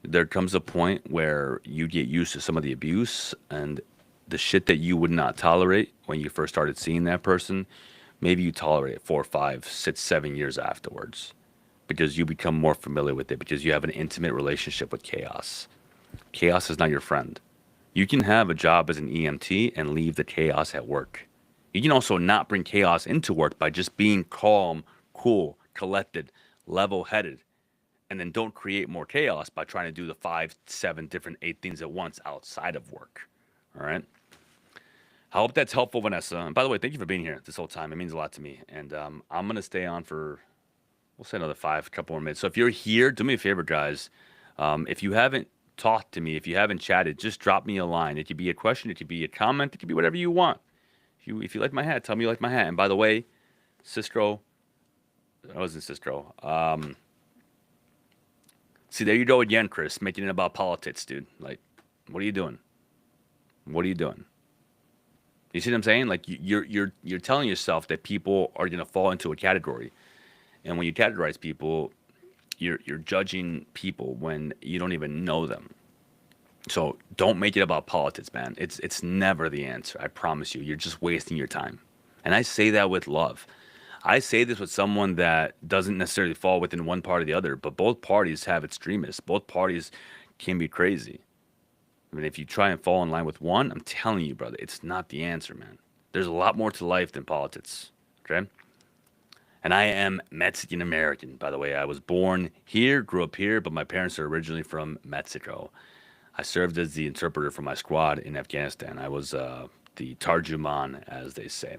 there comes a point where you get used to some of the abuse and the shit that you would not tolerate when you first started seeing that person. Maybe you tolerate it 4, 5, 6, 7 years afterwards because you become more familiar with it because you have an intimate relationship with chaos. Chaos is not your friend. You can have a job as an EMT and leave the chaos at work. You can also not bring chaos into work by just being calm, cool, collected, level headed, and then don't create more chaos by trying to do the 5, 7, different 8 things at once outside of work. All right. I hope that's helpful, Vanessa. And by the way, thank you for being here this whole time. It means a lot to me. And I'm gonna stay on for we'll say another five, couple more minutes. So if you're here, do me a favor, guys. If you haven't talked to me, if you haven't chatted, just drop me a line. It could be a question, it could be a comment, it could be whatever you want. If you like my hat, tell me you like my hat. And by the way, Sistro, I was in Sistro. See, there you go again, Chris, making it about politics, dude. Like, what are you doing? What are you doing? You see what I'm saying? Like, you're telling yourself that people are gonna fall into a category, and when you categorize people, you're judging people when you don't even know them. So don't make it about politics, man. It's never the answer. I promise you. You're just wasting your time. And I say that with love. I say this with someone that doesn't necessarily fall within one part or the other, but both parties have extremists. Both parties can be crazy. I mean, if you try and fall in line with one, I'm telling you, brother, it's not the answer, man. There's a lot more to life than politics. Okay? And I am Mexican American, by the way. I was born here, grew up here, but my parents are originally from Mexico. I served as the interpreter for my squad in Afghanistan. I was the Tarjuman, as they say.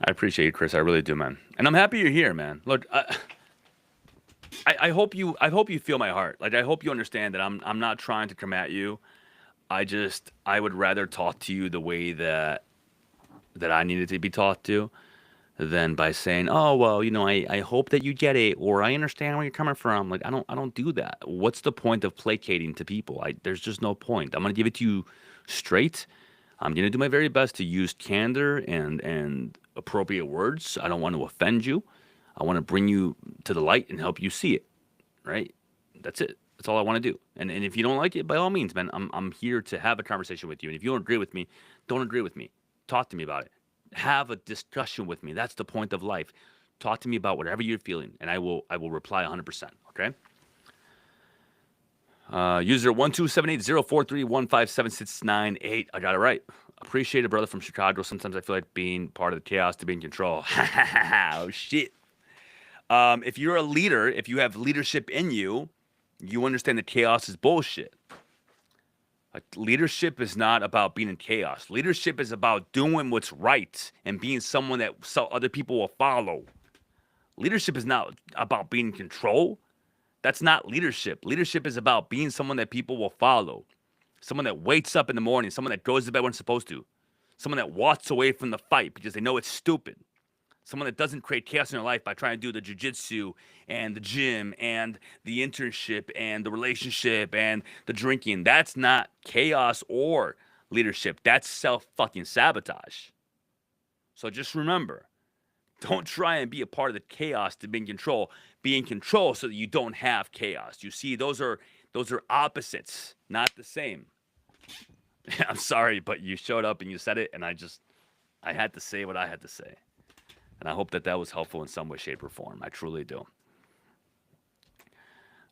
I appreciate you, Chris. I really do, man. And I'm happy you're here, man. Look, I hope you feel my heart. Like I hope you understand that I'm not trying to come at you. I would rather talk to you the way that I needed to be taught to than by saying, "Oh, well, I hope that you get it," or "I understand where you're coming from." Like I don't do that. What's the point of placating to people? There's just no point. I'm gonna give it to you straight. I'm gonna do my very best to use candor and appropriate words. I don't want to offend you. I want to bring you to the light and help you see it. Right? That's it. That's all I want to do. And if you don't like it, by all means, man, I'm here to have a conversation with you. And if you don't agree with me, don't agree with me. Talk to me about it. Have a discussion with me. That's the point of life. Talk to me about whatever you're feeling, and I will reply 100%. Okay. User 1278043157698. I got it right. Appreciate it, brother from Chicago. Sometimes I feel like being part of the chaos to be in control. Oh shit. If you're a leader, if you have leadership in you, you understand that chaos is bullshit. Like, leadership is not about being in chaos. Leadership is about doing what's right and being someone that other people will follow. Leadership is not about being in control. That's not leadership. Leadership is about being someone that people will follow. Someone that wakes up in the morning, someone that goes to bed when it's supposed to. Someone that walks away from the fight because they know it's stupid. Someone that doesn't create chaos in their life by trying to do the jujitsu and the gym and the internship and the relationship and the drinking. That's not chaos or leadership. That's self fucking sabotage. So just remember, don't try and be a part of the chaos to be in control. Be in control so that you don't have chaos. You see, those are opposites, not the same. I'm sorry, but you showed up and you said it, and I had to say what I had to say. And I hope that that was helpful in some way, shape, or form. I truly do.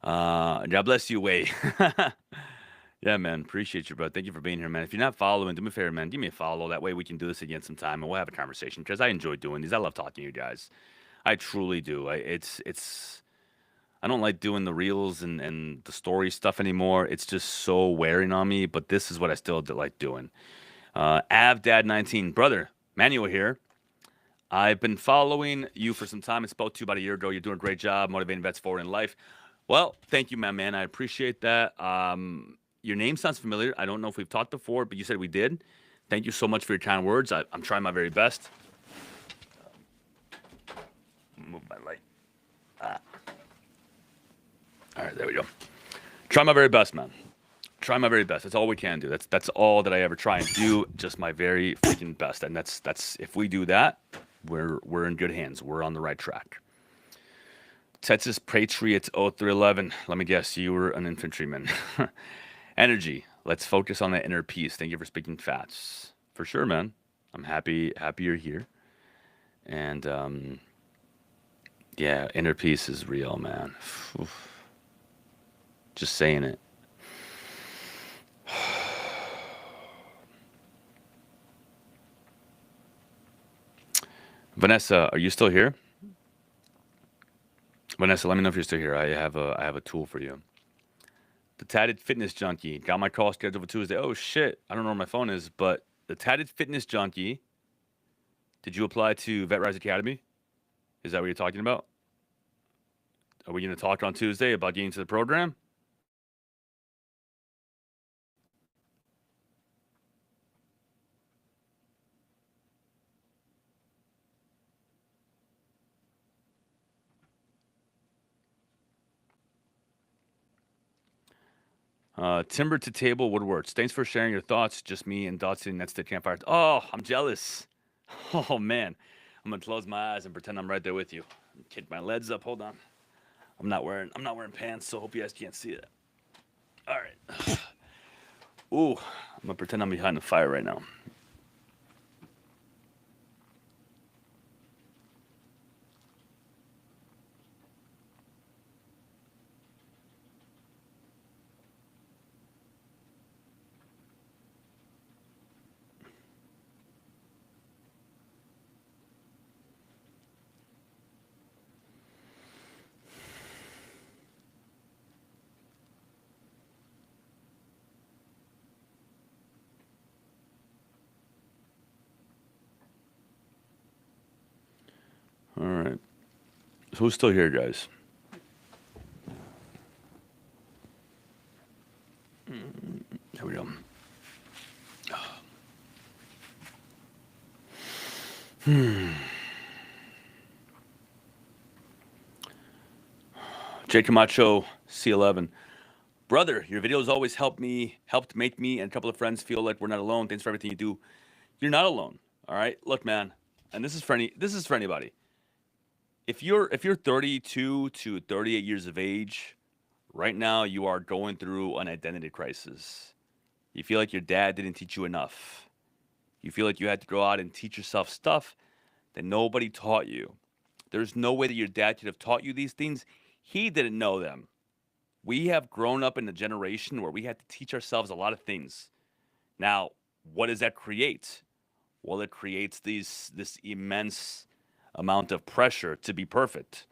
God bless you, Wei. Yeah, man. Appreciate you, bro. Thank you for being here, man. If you're not following, do me a favor, man. Give me a follow. That way we can do this again sometime and we'll have a conversation because I enjoy doing these. I love talking to you guys. I truly do. It's I don't like doing the reels and the story stuff anymore. It's just so wearing on me. But this is what I still like doing. AvDad19, brother, Manuel here. I've been following you for some time. I spoke to you about a year ago. You're doing a great job motivating vets forward in life. Well, thank you, my man. I appreciate that. Your name sounds familiar. I don't know if we've talked before, but you said we did. Thank you so much for your kind words. I'm trying my very best. Move my light. All right, there we go. Try my very best, man. Try my very best. That's all we can do. That's all that I ever try and do. Just my very freaking best. And that's if we do that, we're in good hands. We're on the right track. Texas Patriots 0311. Let me guess, you were an infantryman. Energy. Let's focus on that inner peace. Thank you for speaking facts. For sure, man. I'm happy you're here. And yeah, inner peace is real, man. Oof. Just saying it. Vanessa, are you still here? Vanessa, let me know if you're still here. I have a tool for you. The Tatted Fitness Junkie. Got my call scheduled for Tuesday. Oh shit. I don't know where my phone is, but the Tatted Fitness Junkie. Did you apply to Vet Rise Academy? Is that what you're talking about? Are we going to talk on Tuesday about getting to the program? Timber to Table Woodworks. Thanks for sharing your thoughts. Just me and Dot sitting next to the campfire. Oh, I'm jealous. Oh man, I'm gonna close my eyes and pretend I'm right there with you. Kick my legs up. Hold on. I'm not wearing pants, so hope you guys can't see it. All right. Ooh, I'm gonna pretend I'm behind the fire right now. All right. So who's still here, guys? Here we go. Jay Camacho, C11. Brother, your videos always helped make me and a couple of friends feel like we're not alone. Thanks for everything you do. You're not alone. All right. Look, man, and this is for anybody. If you're 32 to 38 years of age, right now you are going through an identity crisis. You feel like your dad didn't teach you enough. You feel like you had to go out and teach yourself stuff that nobody taught you. There's no way that your dad could have taught you these things. He didn't know them. We have grown up in a generation where we had to teach ourselves a lot of things. Now, what does that create? Well, it creates this immense amount of pressure to be perfect.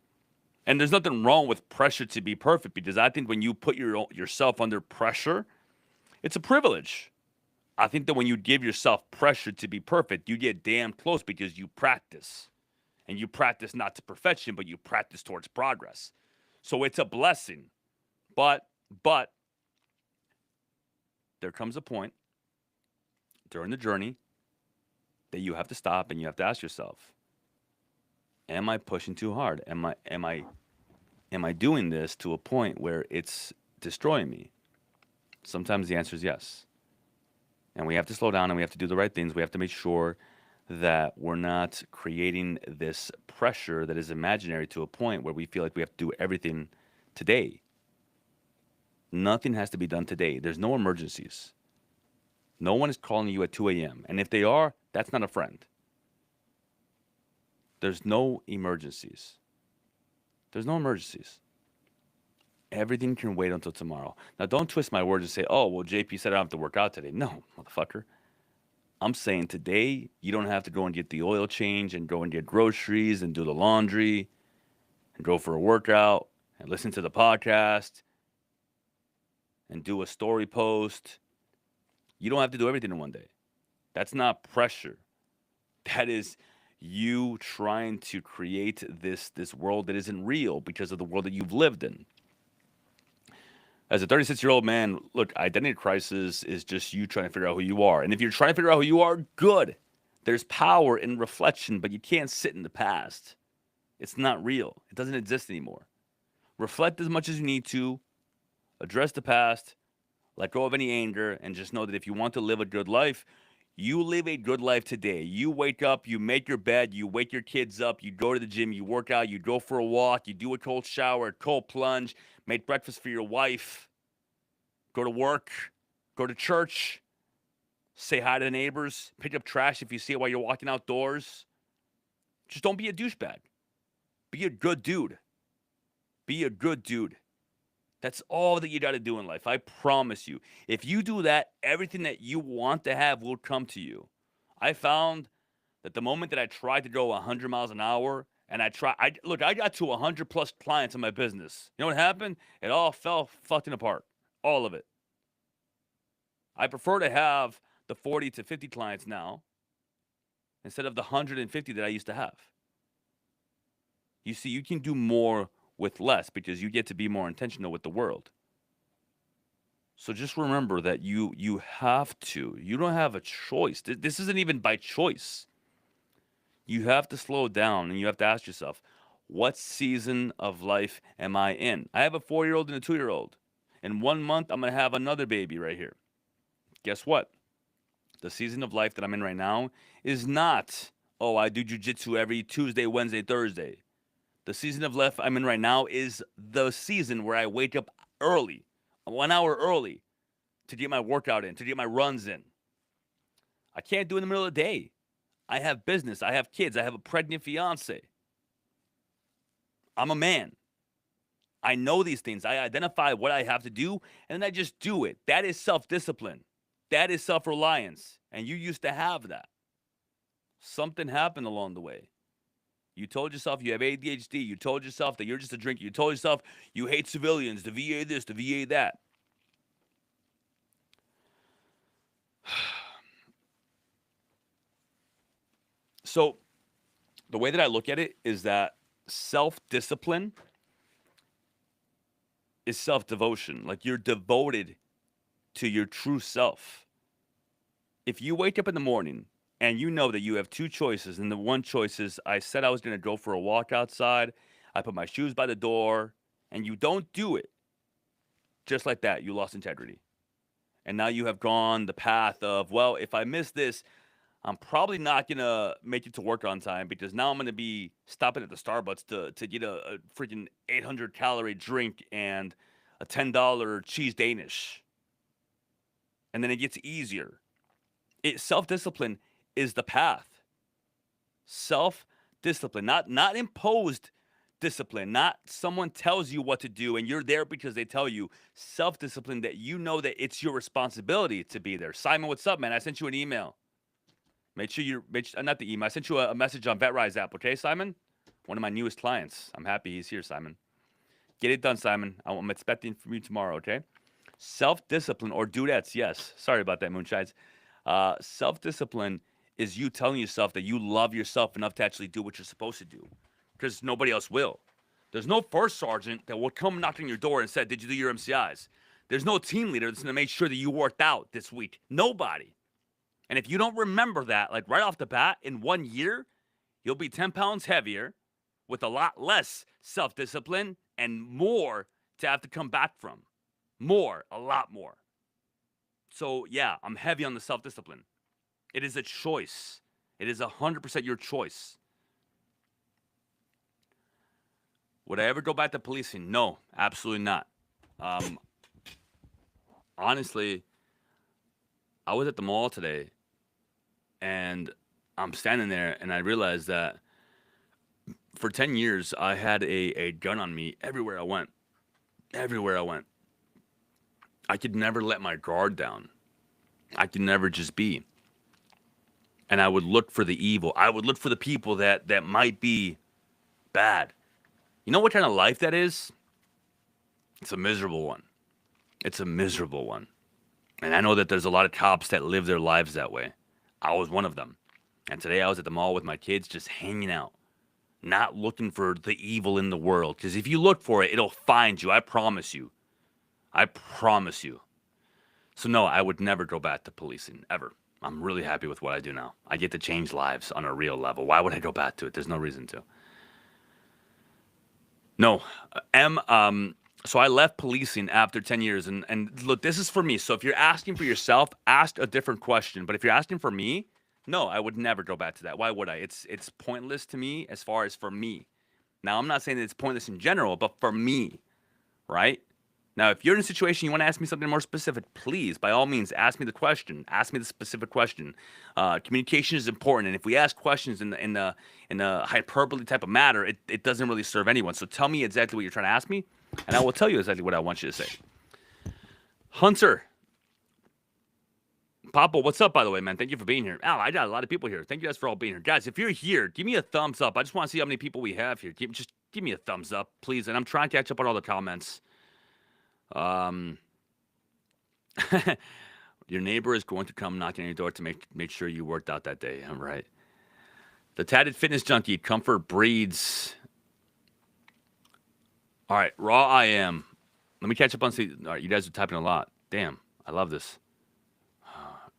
And there's nothing wrong with pressure to be perfect, because I think when you put yourself under pressure, it's a privilege. I think that when you give yourself pressure to be perfect, you get damn close because you practice. And you practice not to perfection, but you practice towards progress. So it's a blessing. But there comes a point during the journey that you have to stop and you have to ask yourself, am I pushing too hard? Am I doing this to a point where it's destroying me? Sometimes the answer is yes. And we have to slow down and we have to do the right things. We have to make sure that we're not creating this pressure that is imaginary to a point where we feel like we have to do everything today. Nothing has to be done today. There's no emergencies. No one is calling you at 2 a.m. And if they are, that's not a friend. There's no emergencies. There's no emergencies. Everything can wait until tomorrow. Now, don't twist my words and say, oh, well, JP said I don't have to work out today. No, motherfucker. I'm saying today, you don't have to go and get the oil change and go and get groceries and do the laundry and go for a workout and listen to the podcast and do a story post. You don't have to do everything in one day. That's not pressure. That is you trying to create this world that isn't real because of the world that you've lived in. As a 36-year-old man, look, identity crisis is just you trying to figure out who you are. And if you're trying to figure out who you are, good. There's power in reflection, but you can't sit in the past. It's not real. It doesn't exist anymore. Reflect as much as you need to, address the past, let go of any anger, and just know that if you want to live a good life, you live a good life today. You wake up, you make your bed, you wake your kids up, you go to the gym, you work out, you go for a walk, you do a cold shower, a cold plunge, make breakfast for your wife, go to work, go to church, say hi to the neighbors, pick up trash if you see it while you're walking outdoors. Just don't be a douchebag. Be a good dude. Be a good dude. That's all that you got to do in life. I promise you. If you do that, everything that you want to have will come to you. I found that the moment that I tried to go 100 miles an hour and I got to 100 plus clients in my business. You know what happened? It all fell fucking apart. All of it. I prefer to have the 40 to 50 clients now instead of the 150 that I used to have. You see, you can do more with less because you get to be more intentional with the world. So just remember that you have to. You don't have a choice. This isn't even by choice. You have to slow down and you have to ask yourself, what season of life am I in? I have a 4-year-old and a 2-year-old. In 1 month, I'm going to have another baby right here. Guess what? The season of life that I'm in right now is not, oh, I do jujitsu every Tuesday, Wednesday, Thursday. The season of life I'm in right now is the season where I wake up early, 1 hour early, to get my workout in, to get my runs in. I can't do it in the middle of the day. I have business. I have kids. I have a pregnant fiance. I'm a man. I know these things. I identify what I have to do, and then I just do it. That is self-discipline. That is self-reliance. And you used to have that. Something happened along the way. You told yourself you have ADHD. You told yourself that you're just a drinker. You told yourself you hate civilians, the VA this, the VA that. So the way that I look at it is that self-discipline is self-devotion. Like you're devoted to your true self. If you wake up in the morning and you know that you have two choices, and the one choice is I said I was going to go for a walk outside, I put my shoes by the door, and you don't do it, just like that, you lost integrity. And now you have gone the path of, well, if I miss this, I'm probably not going to make it to work on time because now I'm going to be stopping at the Starbucks to get a freaking 800 calorie drink and a $10 cheese Danish. And then it gets easier. Self-discipline is the path. Self-discipline, not imposed discipline, not someone tells you what to do and you're there because they tell you. Self-discipline that you know that it's your responsibility to be there. Simon, what's up, man? I sent you an email. Make sure not the email. I sent you a message on VetRise app, okay, Simon? One of my newest clients. I'm happy he's here, Simon. Get it done, Simon. I'm expecting from you tomorrow, okay? Self-discipline or dudettes, yes. Sorry about that, Moonshines. Self-discipline is you telling yourself that you love yourself enough to actually do what you're supposed to do because nobody else will. There's no first sergeant that will come knock on your door and say, did you do your MCIs? There's no team leader that's going to make sure that you worked out this week. Nobody. And if you don't remember that, like right off the bat, in 1 year, you'll be 10 pounds heavier with a lot less self-discipline and more to have to come back from. More, a lot more. So, yeah, I'm heavy on the self-discipline. It is a choice. It is 100% your choice. Would I ever go back to policing? No, absolutely not. Honestly, I was at the mall today, and I'm standing there, and I realized that for 10 years, I had a gun on me everywhere I went. Everywhere I went. I could never let my guard down. I could never just be. and I would look for the evil. I would look for the people that might be bad. You know what kind of life that is? It's a miserable one. It's a miserable one. And I know that there's a lot of cops that live their lives that way. I was one of them. And today I was at the mall with my kids just hanging out, not looking for the evil in the world. Because if you look for it, it'll find you. I promise you. I promise you. So, no, I would never go back to policing, ever. I'm really happy with what I do now. I get to change lives on a real level. Why would I go back to it? There's no reason to. No, so I left policing after 10 years. And look, this is for me. So if you're asking for yourself, ask a different question. But if you're asking for me, no, I would never go back to that. Why would I? It's pointless to me as far as for me. Now, I'm not saying that it's pointless in general, but for me, right? Now, if you're in a situation you want to ask me something more specific, please, by all means, ask me the question. Ask me the specific question. Communication is important, and if we ask questions in the hyperbole type of matter, it doesn't really serve anyone. So tell me exactly what you're trying to ask me, and I will tell you exactly what I want you to say. Hunter, Papa, what's up, by the way, man? Thank you for being here. Al, I got a lot of people here. Thank you guys for all being here. Guys, if you're here, give me a thumbs up. I just want to see how many people we have here. Just give me a thumbs up, please. And I'm trying to catch up on all the comments. Your neighbor is going to come knocking on your door to make sure you worked out that day. I'm right. The Tatted Fitness Junkie, Comfort Breeds. All right, Raw I Am. Let me catch up on some. All right, you guys are typing a lot. Damn, I love this.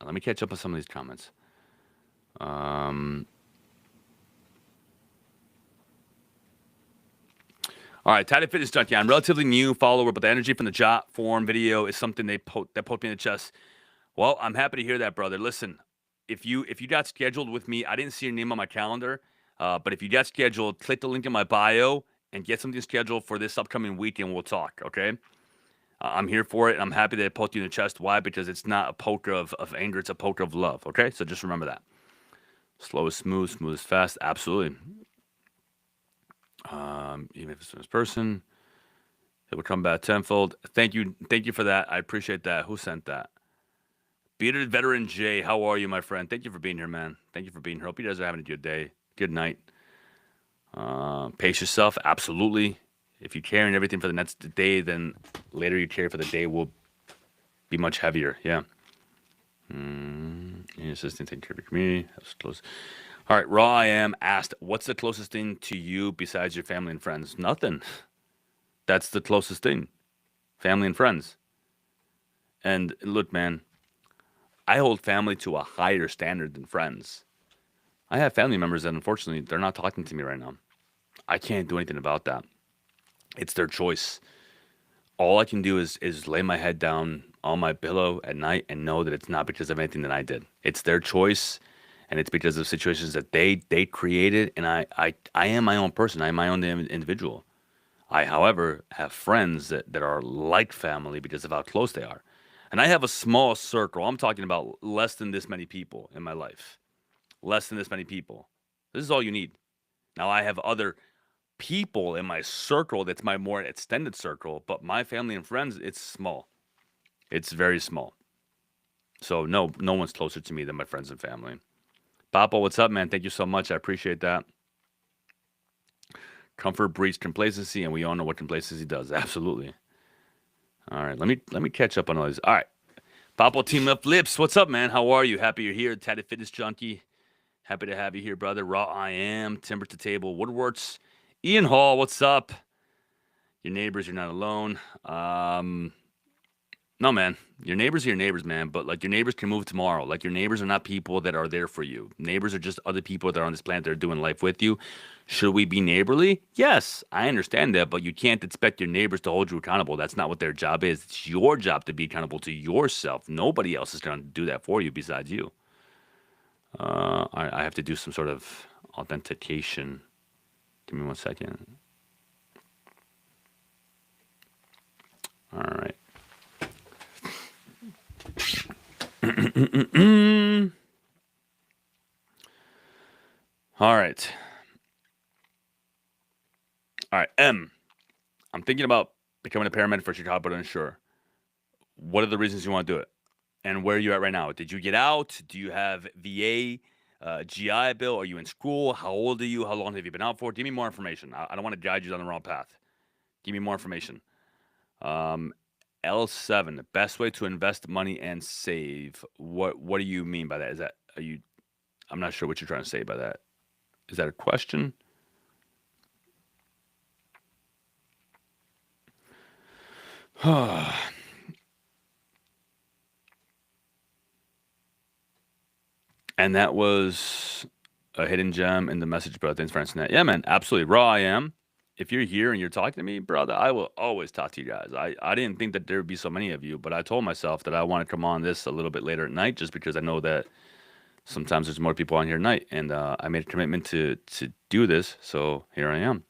Let me catch up on some of these comments. All right, Tatted Fitness Junkie. I'm relatively new follower, but the energy from the Jot Forum video is something that poked me in the chest. Well, I'm happy to hear that, brother. Listen, if you got scheduled with me, I didn't see your name on my calendar, but if you got scheduled, click the link in my bio and get something scheduled for this upcoming weekend. We'll talk, okay? I'm here for it, and I'm happy that it poked you in the chest. Why? Because it's not a poke of anger. It's a poke of love, okay? So just remember that. Slow is smooth, smooth is fast. Absolutely. Even if it's this person, it will come back tenfold. Thank you for that. I appreciate that. Who sent that? Bearded Veteran J, how are you, my friend? Thank you for being here, man. Thank you for being here. Hope you guys are having a good day. Good night. Pace yourself, absolutely. If you're carrying everything for the next day, then later you carry for the day will be much heavier. Yeah. Any assistant taking care of your community. That's close. All right, Raw I Am asked, what's the closest thing to you besides your family and friends? Nothing. That's the closest thing. Family and friends. And look, man, I hold family to a higher standard than friends. I have family members that unfortunately they're not talking to me right now. I can't do anything about that. It's their choice. All I can do is lay my head down on my pillow at night and know that it's not because of anything that I did. It's their choice, and it's because of situations that they created. And I am my own person. I am my own individual. I, however, have friends that are like family because of how close they are. And I have a small circle. I'm talking about less than this many people in my life. Less than this many people. This is all you need. Now, I have other people in my circle that's my more extended circle, but my family and friends, it's small. It's very small. So no one's closer to me than my friends and family. Papa, what's up, man? Thank you so much. I appreciate that. Comfort breeds complacency, and we all know what complacency does. Absolutely. All right, let me catch up on all these. All right, Papa Team Up Lips, what's up, man? How are you? Happy you're here, Tatted Fitness Junkie. Happy to have you here, brother. Raw I Am, Timber to Table, Woodworks. Ian Hall, what's up? Your neighbors, you're not alone. No, man. Your neighbors are your neighbors, man. But, like, your neighbors can move tomorrow. Like, your neighbors are not people that are there for you. Neighbors are just other people that are on this planet that are doing life with you. Should we be neighborly? Yes, I understand that. But you can't expect your neighbors to hold you accountable. That's not what their job is. It's your job to be accountable to yourself. Nobody else is going to do that for you besides you. I have to do some sort of authentication. Give me 1 second. All right. All right. All right. M. I'm thinking about becoming a paramedic for Chicago, but unsure. What are the reasons you want to do it? And where are you at right now? Did you get out? Do you have VA GI Bill? Are you in school? How old are you? How long have you been out for? Give me more information. I don't want to guide you down the wrong path. Give me more information. Um, L7, the best way to invest money and save. What do you mean by that? Is that are you? I'm not sure what you're trying to say by that. Is that a question? And that was a hidden gem in the message, bro. Thanks for answering that. Yeah, man, absolutely. Raw, I am. If you're here and you're talking to me, brother, I will always talk to you guys. I didn't think that there would be so many of you, but I told myself that I want to come on this a little bit later at night just because I know that sometimes there's more people on here at night. And I made a commitment to do this, so here I am.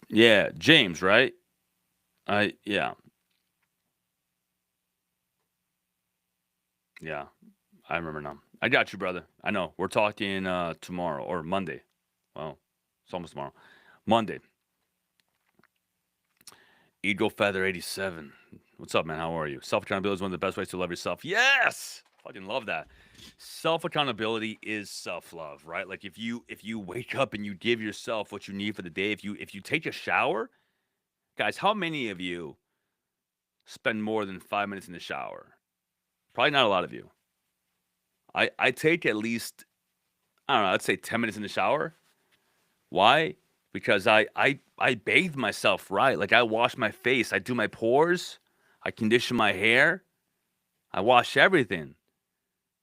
Yeah, James, right? Yeah, yeah. I remember now. I got you, brother. I know. We're talking tomorrow or Monday. Well, it's almost tomorrow. Monday. Eagle Feather 87. What's up, man? How are you? Self accountability is one of the best ways to love yourself. Yes! Fucking love that. Self accountability is self love, right? Like if you wake up and you give yourself what you need for the day, if you take a shower, guys, how many of you spend more than 5 minutes in the shower? Probably not a lot of you. I take at least, I don't know, let's say 10 minutes in the shower. Why? Because I bathe myself right. Like I wash my face, I do my pores, I condition my hair, I wash everything.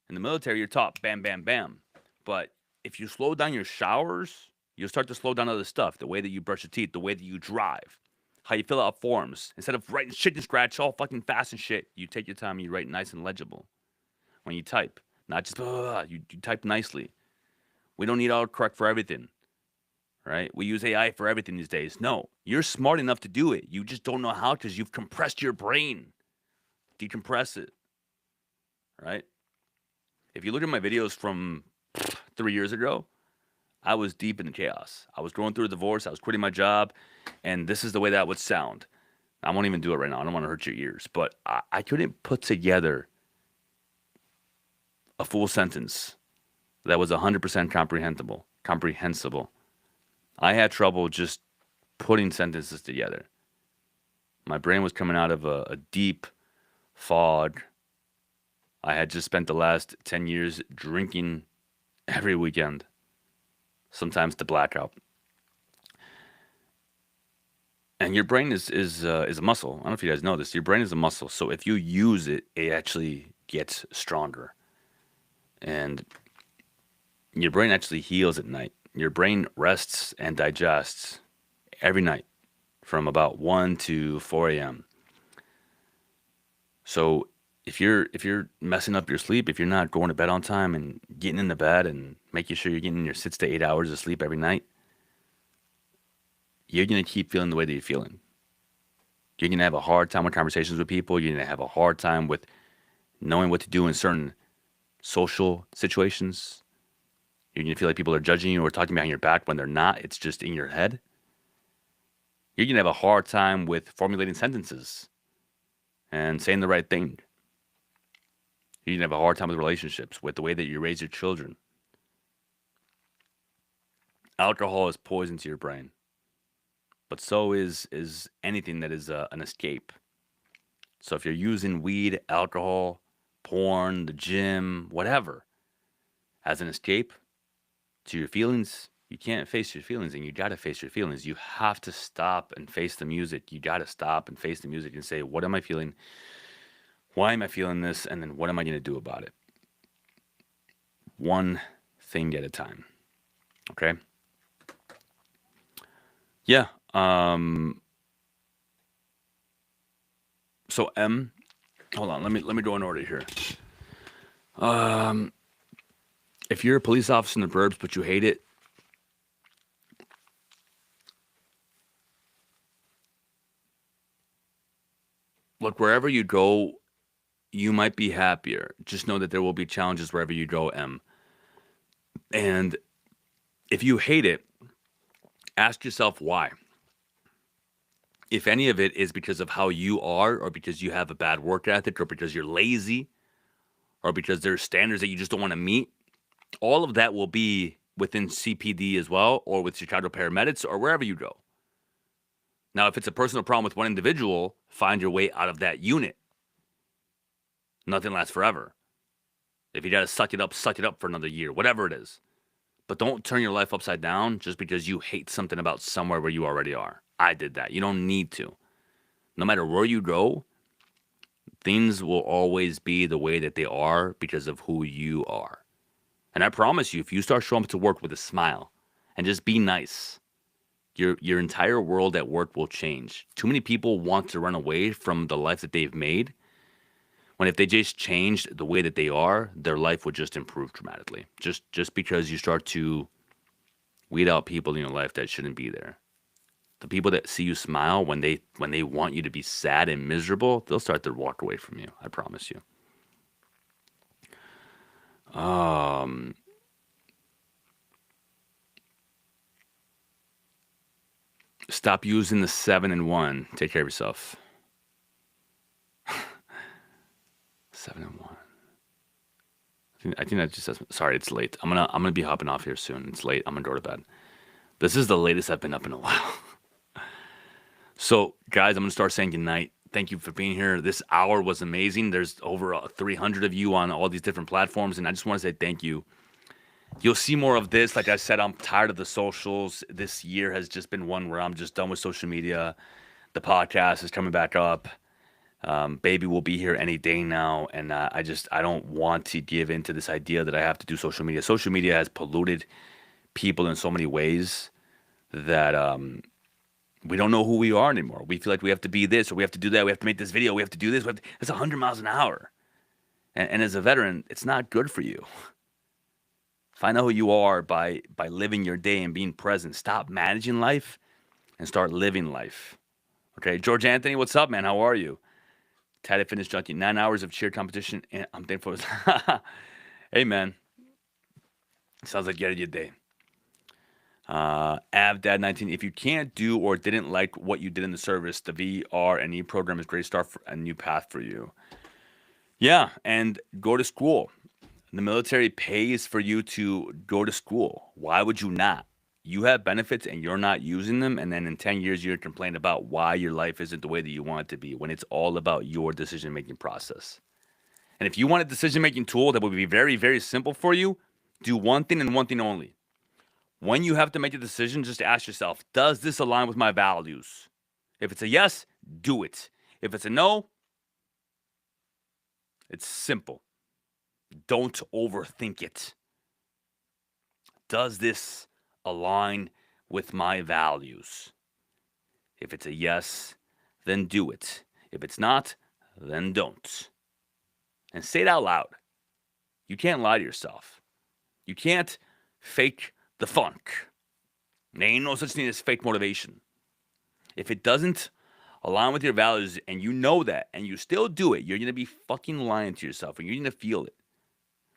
In the military, you're taught bam, bam, bam. But if you slow down your showers, you'll start to slow down other stuff. The way that you brush your teeth, the way that you drive, how you fill out forms. Instead of writing shit and scratch all fucking fast and shit, you take your time and you write nice and legible when you type. Not just blah, blah, blah. You type nicely. We don't need autocorrect for everything, right? We use AI for everything these days. No, you're smart enough to do it. You just don't know how because you've compressed your brain. Decompress it, right? If you look at my videos from 3 years ago, I was deep in the chaos. I was going through a divorce. I was quitting my job. And this is the way that would sound. I won't even do it right now. I don't want to hurt your ears. But I couldn't put together a full sentence that was 100% comprehensible. I had trouble just putting sentences together. My brain was coming out of a deep fog. I had just spent the last 10 years drinking every weekend, sometimes to blackout. And your brain is a muscle. I don't know if you guys know this. Your brain is a muscle. So if you use it, it actually gets stronger. And your brain actually heals at night. Your brain rests and digests every night from about 1 to 4 a.m. So if you're messing up your sleep, if you're not going to bed on time and getting into bed and making sure you're getting your 6 to 8 hours of sleep every night, you're gonna keep feeling the way that you're feeling. You're gonna have a hard time with conversations with people. You're gonna have a hard time with knowing what to do in certain social situations. You're gonna feel like people are judging you or talking behind your back when they're not. It's just in your head. You're gonna have a hard time with formulating sentences and saying the right thing. You're gonna have a hard time with relationships, with the way that you raise your children. Alcohol is poison to your brain, but so is anything that is an escape. So if you're using weed, alcohol, porn, the gym, whatever, as an escape to your feelings, you can't face your feelings, and you gotta face your feelings. You have to stop and face the music. You gotta stop and face the music and say, what am I feeling? Why am I feeling this? And then what am I gonna do about it? One thing at a time. Okay? Yeah. So M, hold on, let me go in order here. Um, if you're a police officer in the burbs but you hate it, look, wherever you go, you might be happier. Just know that there will be challenges wherever you go, M. And if you hate it, ask yourself why. If any of it is because of how you are, or because you have a bad work ethic, or because you're lazy, or because there's standards that you just don't want to meet, all of that will be within CPD as well, or with Chicago paramedics, or wherever you go. Now, if it's a personal problem with one individual, find your way out of that unit. Nothing lasts forever. If you got to suck it up for another year, whatever it is. But don't turn your life upside down just because you hate something about somewhere where you already are. I did that. You don't need to. No matter where you go, things will always be the way that they are because of who you are. And I promise you, if you start showing up to work with a smile and just be nice, your entire world at work will change. Too many people want to run away from the life that they've made, when if they just changed the way that they are, their life would just improve dramatically. Just because you start to weed out people in your life that shouldn't be there. The people that see you smile when they want you to be sad and miserable, they'll start to walk away from you. I promise you. Stop using the 7 and 1. Take care of yourself. 7 and 1. I think that just says. Sorry, it's late. I'm gonna be hopping off here soon. It's late. I'm gonna go to bed. This is the latest I've been up in a while. So, guys, I'm gonna start saying goodnight. Thank you for being here. This hour was amazing. There's over 300 of you on all these different platforms, and I just want to say thank you. You'll see more of this. Like I said, I'm tired of the socials. This year has just been one where I'm just done with social media. The podcast is coming back up. Baby will be here any day now, and I don't want to give into this idea that I have to do social media. Social media has polluted people in so many ways that we don't know who we are anymore. We feel like we have to be this or we have to do that. We have to make this video. We have to do this. It's 100 miles an hour, and as a veteran, it's not good for you. Find out who you are by living your day and being present. Stop managing life and start living life. Okay, George Anthony, what's up, man? How are you? Tatted Fitness Junkie, 9 hours of cheer competition, and I'm thankful. Hey, man. Sounds like you had a good day. AvDad19, if you can't do or didn't like what you did in the service, the VR and E program is a great start for a new path for you. Yeah, and go to school. The military pays for you to go to school. Why would you not? You have benefits and you're not using them, and then in 10 years you're complaining about why your life isn't the way that you want it to be, when it's all about your decision-making process. And if you want a decision-making tool that would be very, very simple for you, do one thing and one thing only. When you have to make a decision, just ask yourself, does this align with my values? If it's a yes, do it. If it's a no, it's simple. Don't overthink it. Does this align with my values? If it's a yes, then do it. If it's not, then don't. And say it out loud. You can't lie to yourself. You can't fake the funk. There ain't no such thing as fake motivation. If it doesn't align with your values and you know that and you still do it, you're going to be fucking lying to yourself and you're going to feel it.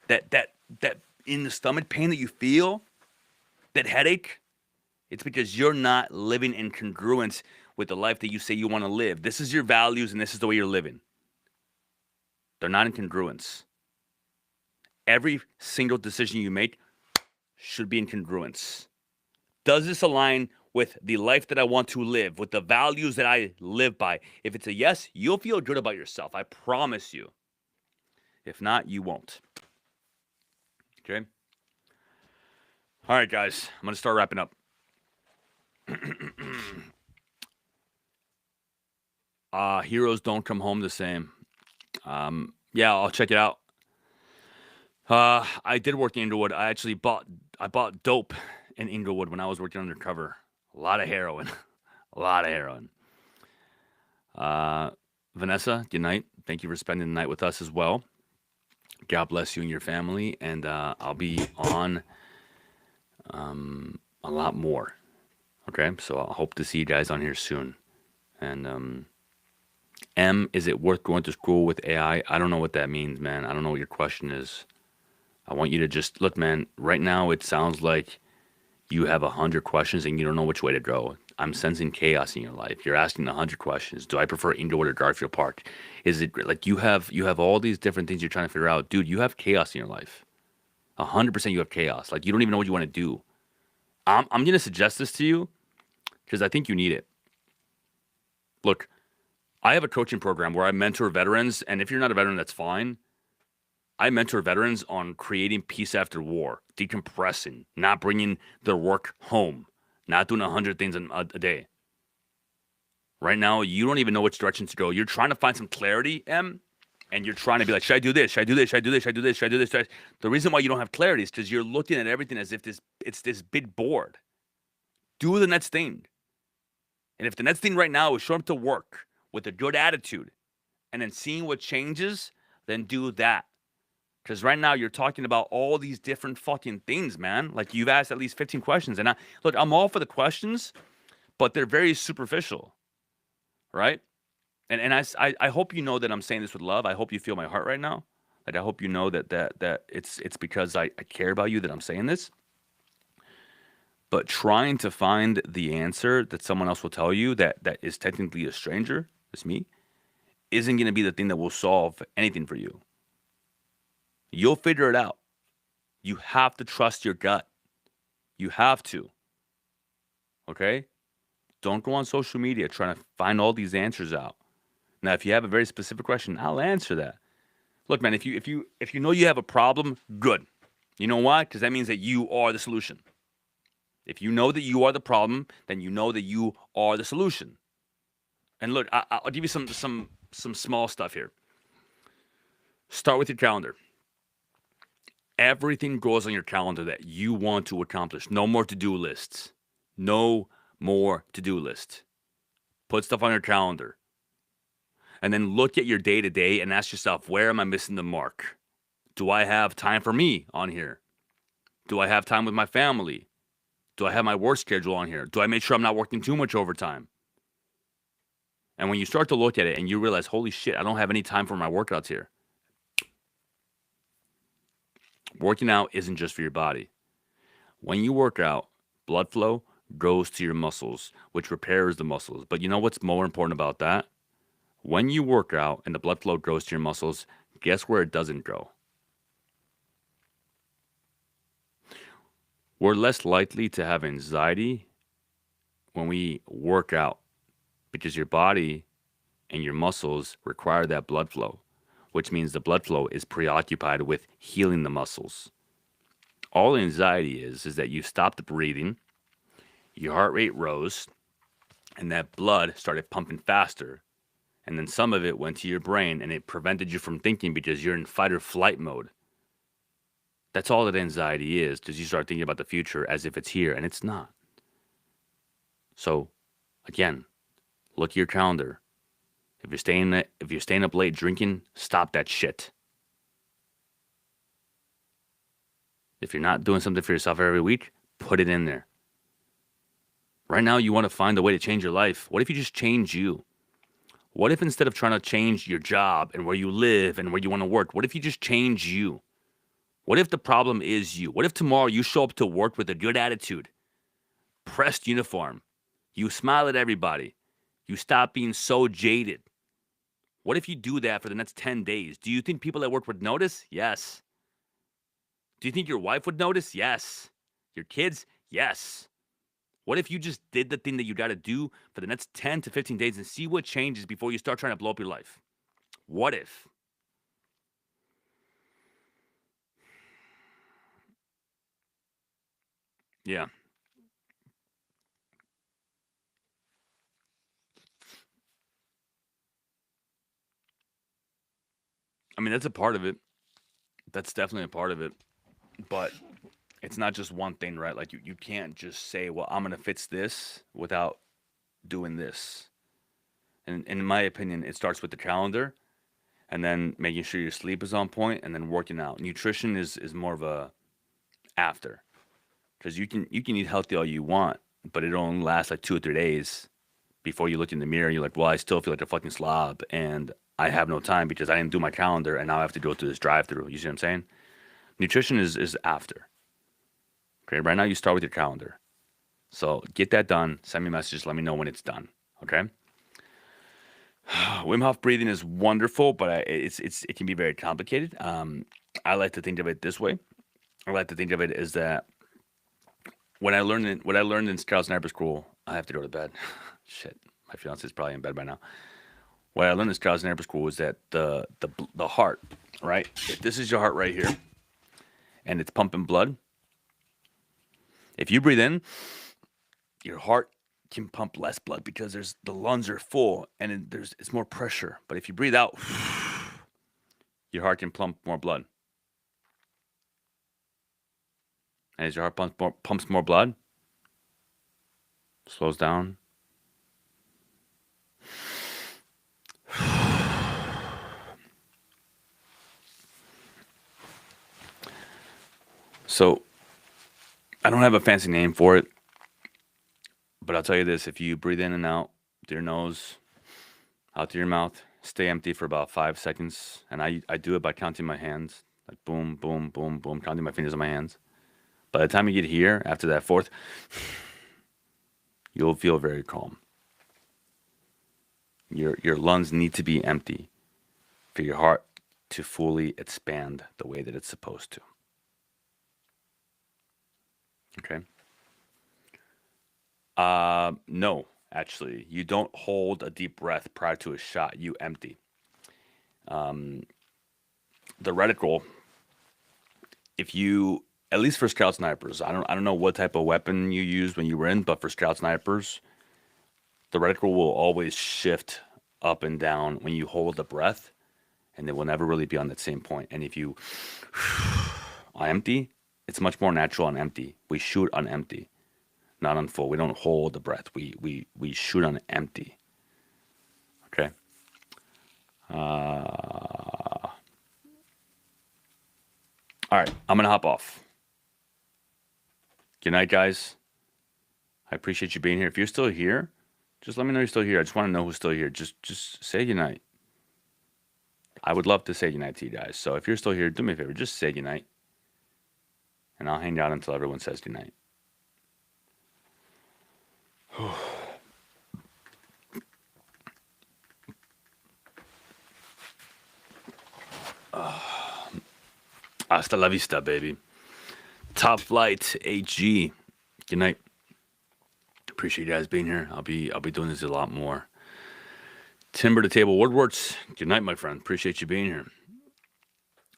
That in the stomach pain that you feel, that headache, it's because you're not living in congruence with the life that you say you want to live. This is your values and this is the way you're living. They're not in congruence. Every single decision you make should be in congruence. Does this align with the life that I want to live, with the values that I live by? If it's a yes, you'll feel good about yourself. I promise you. If not, you won't. Okay? All right, guys. I'm going to start wrapping up. Heroes don't come home the same. Yeah, I'll check it out. I did work in Inglewood. I bought dope in Inglewood when I was working undercover. A lot of heroin. A lot of heroin. Vanessa, good night. Thank you for spending the night with us as well. God bless you and your family. And I'll be on a lot more. Okay? So I hope to see you guys on here soon. And M, is it worth going to school with AI? I don't know what that means, man. I don't know what your question is. I want you to just look, man. Right now, it sounds like you have 100 questions and you don't know which way to go. I'm sensing chaos in your life. You're asking 100 questions. Do I prefer Inglewood or Garfield Park? Is it like you have all these different things you're trying to figure out, dude? You have chaos in your life. 100% you have chaos. Like you don't even know what you want to do. I'm gonna suggest this to you because I think you need it. Look, I have a coaching program where I mentor veterans, and if you're not a veteran, that's fine. I mentor veterans on creating peace after war, decompressing, not bringing their work home, not doing 100 things a day. Right now, you don't even know which direction to go. You're trying to find some clarity, M, and you're trying to be like, should I do this? Should I do this? Should I do this? Should I do this? Should I do this? The reason why you don't have clarity is because you're looking at everything as if it's this big board. Do the next thing. And if the next thing right now is showing up to work with a good attitude and then seeing what changes, then do that. Because right now you're talking about all these different fucking things, man. Like you've asked at least 15 questions. And look, I'm all for the questions, but they're very superficial, right? And I hope you know that I'm saying this with love. I hope you feel my heart right now. Like I hope you know that it's because I care about you that I'm saying this. But trying to find the answer that someone else will tell you that is technically a stranger, it's me, isn't going to be the thing that will solve anything for you. You'll figure it out. You have to trust your gut. You have to. Okay? Don't go on social media trying to find all these answers out. Now, if you have a very specific question, I'll answer that. Look, man, if you know you have a problem, good. You know why? Because that means that you are the solution. If you know that you are the problem, then you know that you are the solution. And look, I'll give you some small stuff here. Start with your calendar. Everything goes on your calendar that you want to accomplish. No more to-do lists. No more to-do lists. Put stuff on your calendar. And then look at your day-to-day and ask yourself, where am I missing the mark? Do I have time for me on here? Do I have time with my family? Do I have my work schedule on here? Do I make sure I'm not working too much overtime? And when you start to look at it and you realize, holy shit, I don't have any time for my workouts here. Working out isn't just for your body. When you work out, blood flow goes to your muscles, which repairs the muscles. But you know what's more important about that? When you work out and the blood flow goes to your muscles, guess where it doesn't go? We're less likely to have anxiety when we work out because your body and your muscles require that blood flow, which means the blood flow is preoccupied with healing the muscles. All anxiety is that you stopped breathing, your heart rate rose, and that blood started pumping faster. And then some of it went to your brain and it prevented you from thinking because you're in fight or flight mode. That's all that anxiety is, because you start thinking about the future as if it's here, and it's not. So, again, look at your calendar. If you're staying up late drinking, stop that shit. If you're not doing something for yourself every week, put it in there. Right now, you want to find a way to change your life. What if you just change you? What if instead of trying to change your job and where you live and where you want to work, what if you just change you? What if the problem is you? What if tomorrow you show up to work with a good attitude, pressed uniform, you smile at everybody, you stop being so jaded? What if you do that for the next 10 days? Do you think people at work would notice? Yes. Do you think your wife would notice? Yes. Your kids? Yes. What if you just did the thing that you got to do for the next 10 to 15 days and see what changes before you start trying to blow up your life? What if? Yeah. I mean, that's a part of it. That's definitely a part of it. But it's not just one thing, right? Like you can't just say, well, I'm going to fix this without doing this. And in my opinion, it starts with the calendar and then making sure your sleep is on point and then working out. Nutrition is more of a after. Because you can eat healthy all you want, but it only lasts like 2 or 3 days before you look in the mirror and you're like, well, I still feel like a fucking slob and I have no time because I didn't do my calendar and now I have to go through this drive-through. You see what I'm saying? Nutrition is after. Okay, right now you start with your calendar. So get that done. Send me a message. Let me know when it's done. Okay. Wim Hof breathing is wonderful, but it can be very complicated. I like to think of it this way. I like to think of it as that what I learned in Strauss Sniper School. I have to go to bed. Shit, my fiance is probably in bed by now. What I learned in Strauss Sniper School is that the heart, right? If this is your heart right here, and it's pumping blood, if you breathe in, your heart can pump less blood because the lungs are full and it's more pressure. But if you breathe out, your heart can pump more blood. And as your heart pumps more blood, slows down. So I don't have a fancy name for it, but I'll tell you this: if you breathe in and out through your nose, out through your mouth, stay empty for about 5 seconds, and I do it by counting my hands, like boom, boom, boom, boom, counting my fingers on my hands. By the time you get here, after that fourth, you'll feel very calm. Your lungs need to be empty for your heart to fully expand the way that it's supposed to. Okay. No, actually, you don't hold a deep breath prior to a shot. You empty. Um, the reticle, if you, at least for scout snipers, I don't know what type of weapon you used when you were in, but for scout snipers, the reticle will always shift up and down when you hold the breath, and it will never really be on that same point. And if you are empty, it's much more natural on empty. We shoot on empty, not on full. We don't hold the breath. We shoot on empty. Okay. All right. I'm gonna hop off. Good night, guys. I appreciate you being here. If you're still here, just let me know you're still here. I just want to know who's still here. Just say goodnight. I would love to say goodnight to you guys. So if you're still here, do me a favor. Just say goodnight. And I'll hang out until everyone says goodnight. Hasta la vista, baby. Top Flight AG. Good night. Appreciate you guys being here. I'll be doing this a lot more. Timber to Table Woodworks. Good night, my friend. Appreciate you being here.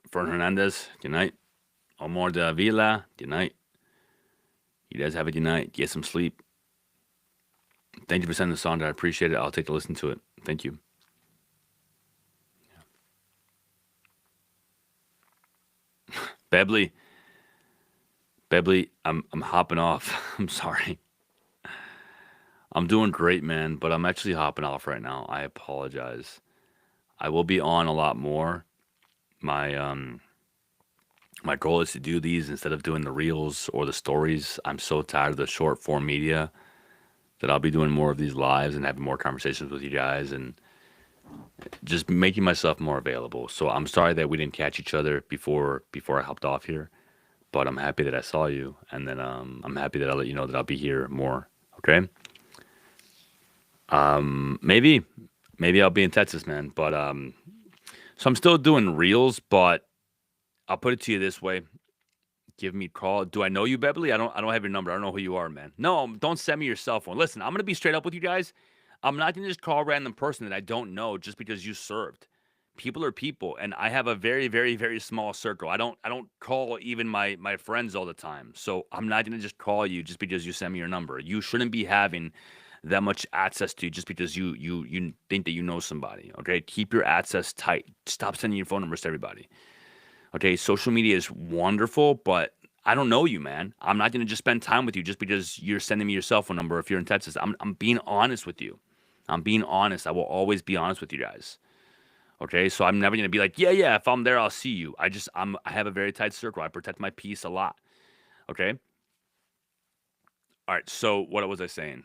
Fern Hernandez. Good night. Omar de Avila. Good night. You guys have a good night. Get some sleep. Thank you for sending the song. I appreciate it. I'll take a listen to it. Thank you. Bebley, I'm hopping off. I'm sorry. I'm doing great, man, but I'm actually hopping off right now. I apologize. I will be on a lot more. My goal is to do these instead of doing the reels or the stories. I'm so tired of the short form media that I'll be doing more of these lives and having more conversations with you guys and just making myself more available. So I'm sorry that we didn't catch each other before I hopped off here, but I'm happy that I saw you, and then I'm happy that I'll let you know that I'll be here more. Okay. Maybe I'll be in Texas, man. But so I'm still doing reels, but I'll put it to you this way: give me a call. Do I know you, Beverly? I don't have your number. I don't know who you are, man. No, don't send me your cell phone. Listen, I'm gonna be straight up with you guys. I'm not gonna just call a random person that I don't know just because you served. People are people, and I have a very, very, very small circle. I don't call even my friends all the time. So I'm not gonna just call you just because you send me your number. You shouldn't be having that much access to you just because you think that you know somebody. Okay, keep your access tight. Stop sending your phone numbers to everybody. Okay, social media is wonderful, but I don't know you, man. I'm not gonna just spend time with you just because you're sending me your cell phone number if you're in Texas. I'm being honest with you. I'm being honest. I will always be honest with you guys. Okay, so I'm never gonna be like, yeah. If I'm there, I'll see you. I have a very tight circle. I protect my peace a lot. Okay. All right. So what was I saying?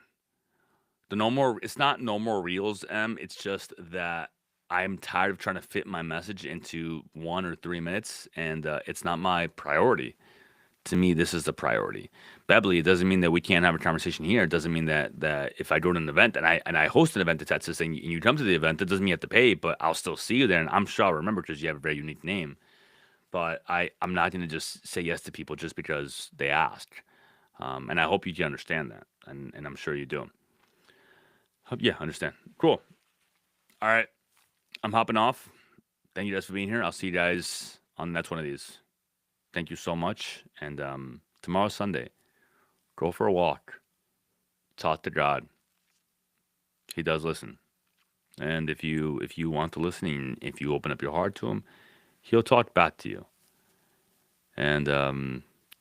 The no more. It's not no more reels. It's just that I'm tired of trying to fit my message into 1 or 3 minutes, and it's not my priority To me, this is the priority. Beverly, it doesn't mean that we can't have a conversation here. It doesn't mean that if I go to an event and I host an event at Texas and you come to the event, that doesn't mean you have to pay, but I'll still see you there, and I'm sure I'll remember because you have a very unique name. But I'm not going to just say yes to people just because they ask. And I hope you can understand that, and I'm sure you do. Yeah, understand. Cool. All right, I'm hopping off. Thank you guys for being here. I'll see you guys on the next one of these. Thank you so much. And tomorrow's Sunday. Go for a walk. Talk to God. He does listen. And if you want to listen, if you open up your heart to him, he'll talk back to you. And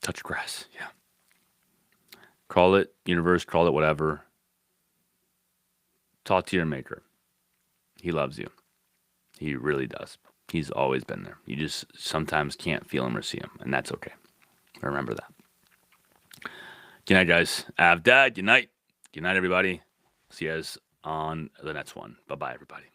touch grass. Yeah. Call it universe, call it whatever. Talk to your maker. He loves you. He really does. He's always been there. You just sometimes can't feel him or see him, and that's okay. Remember that. Good night, guys. Avdad, good night. Good night, everybody. See you guys on the next one. Bye-bye, everybody.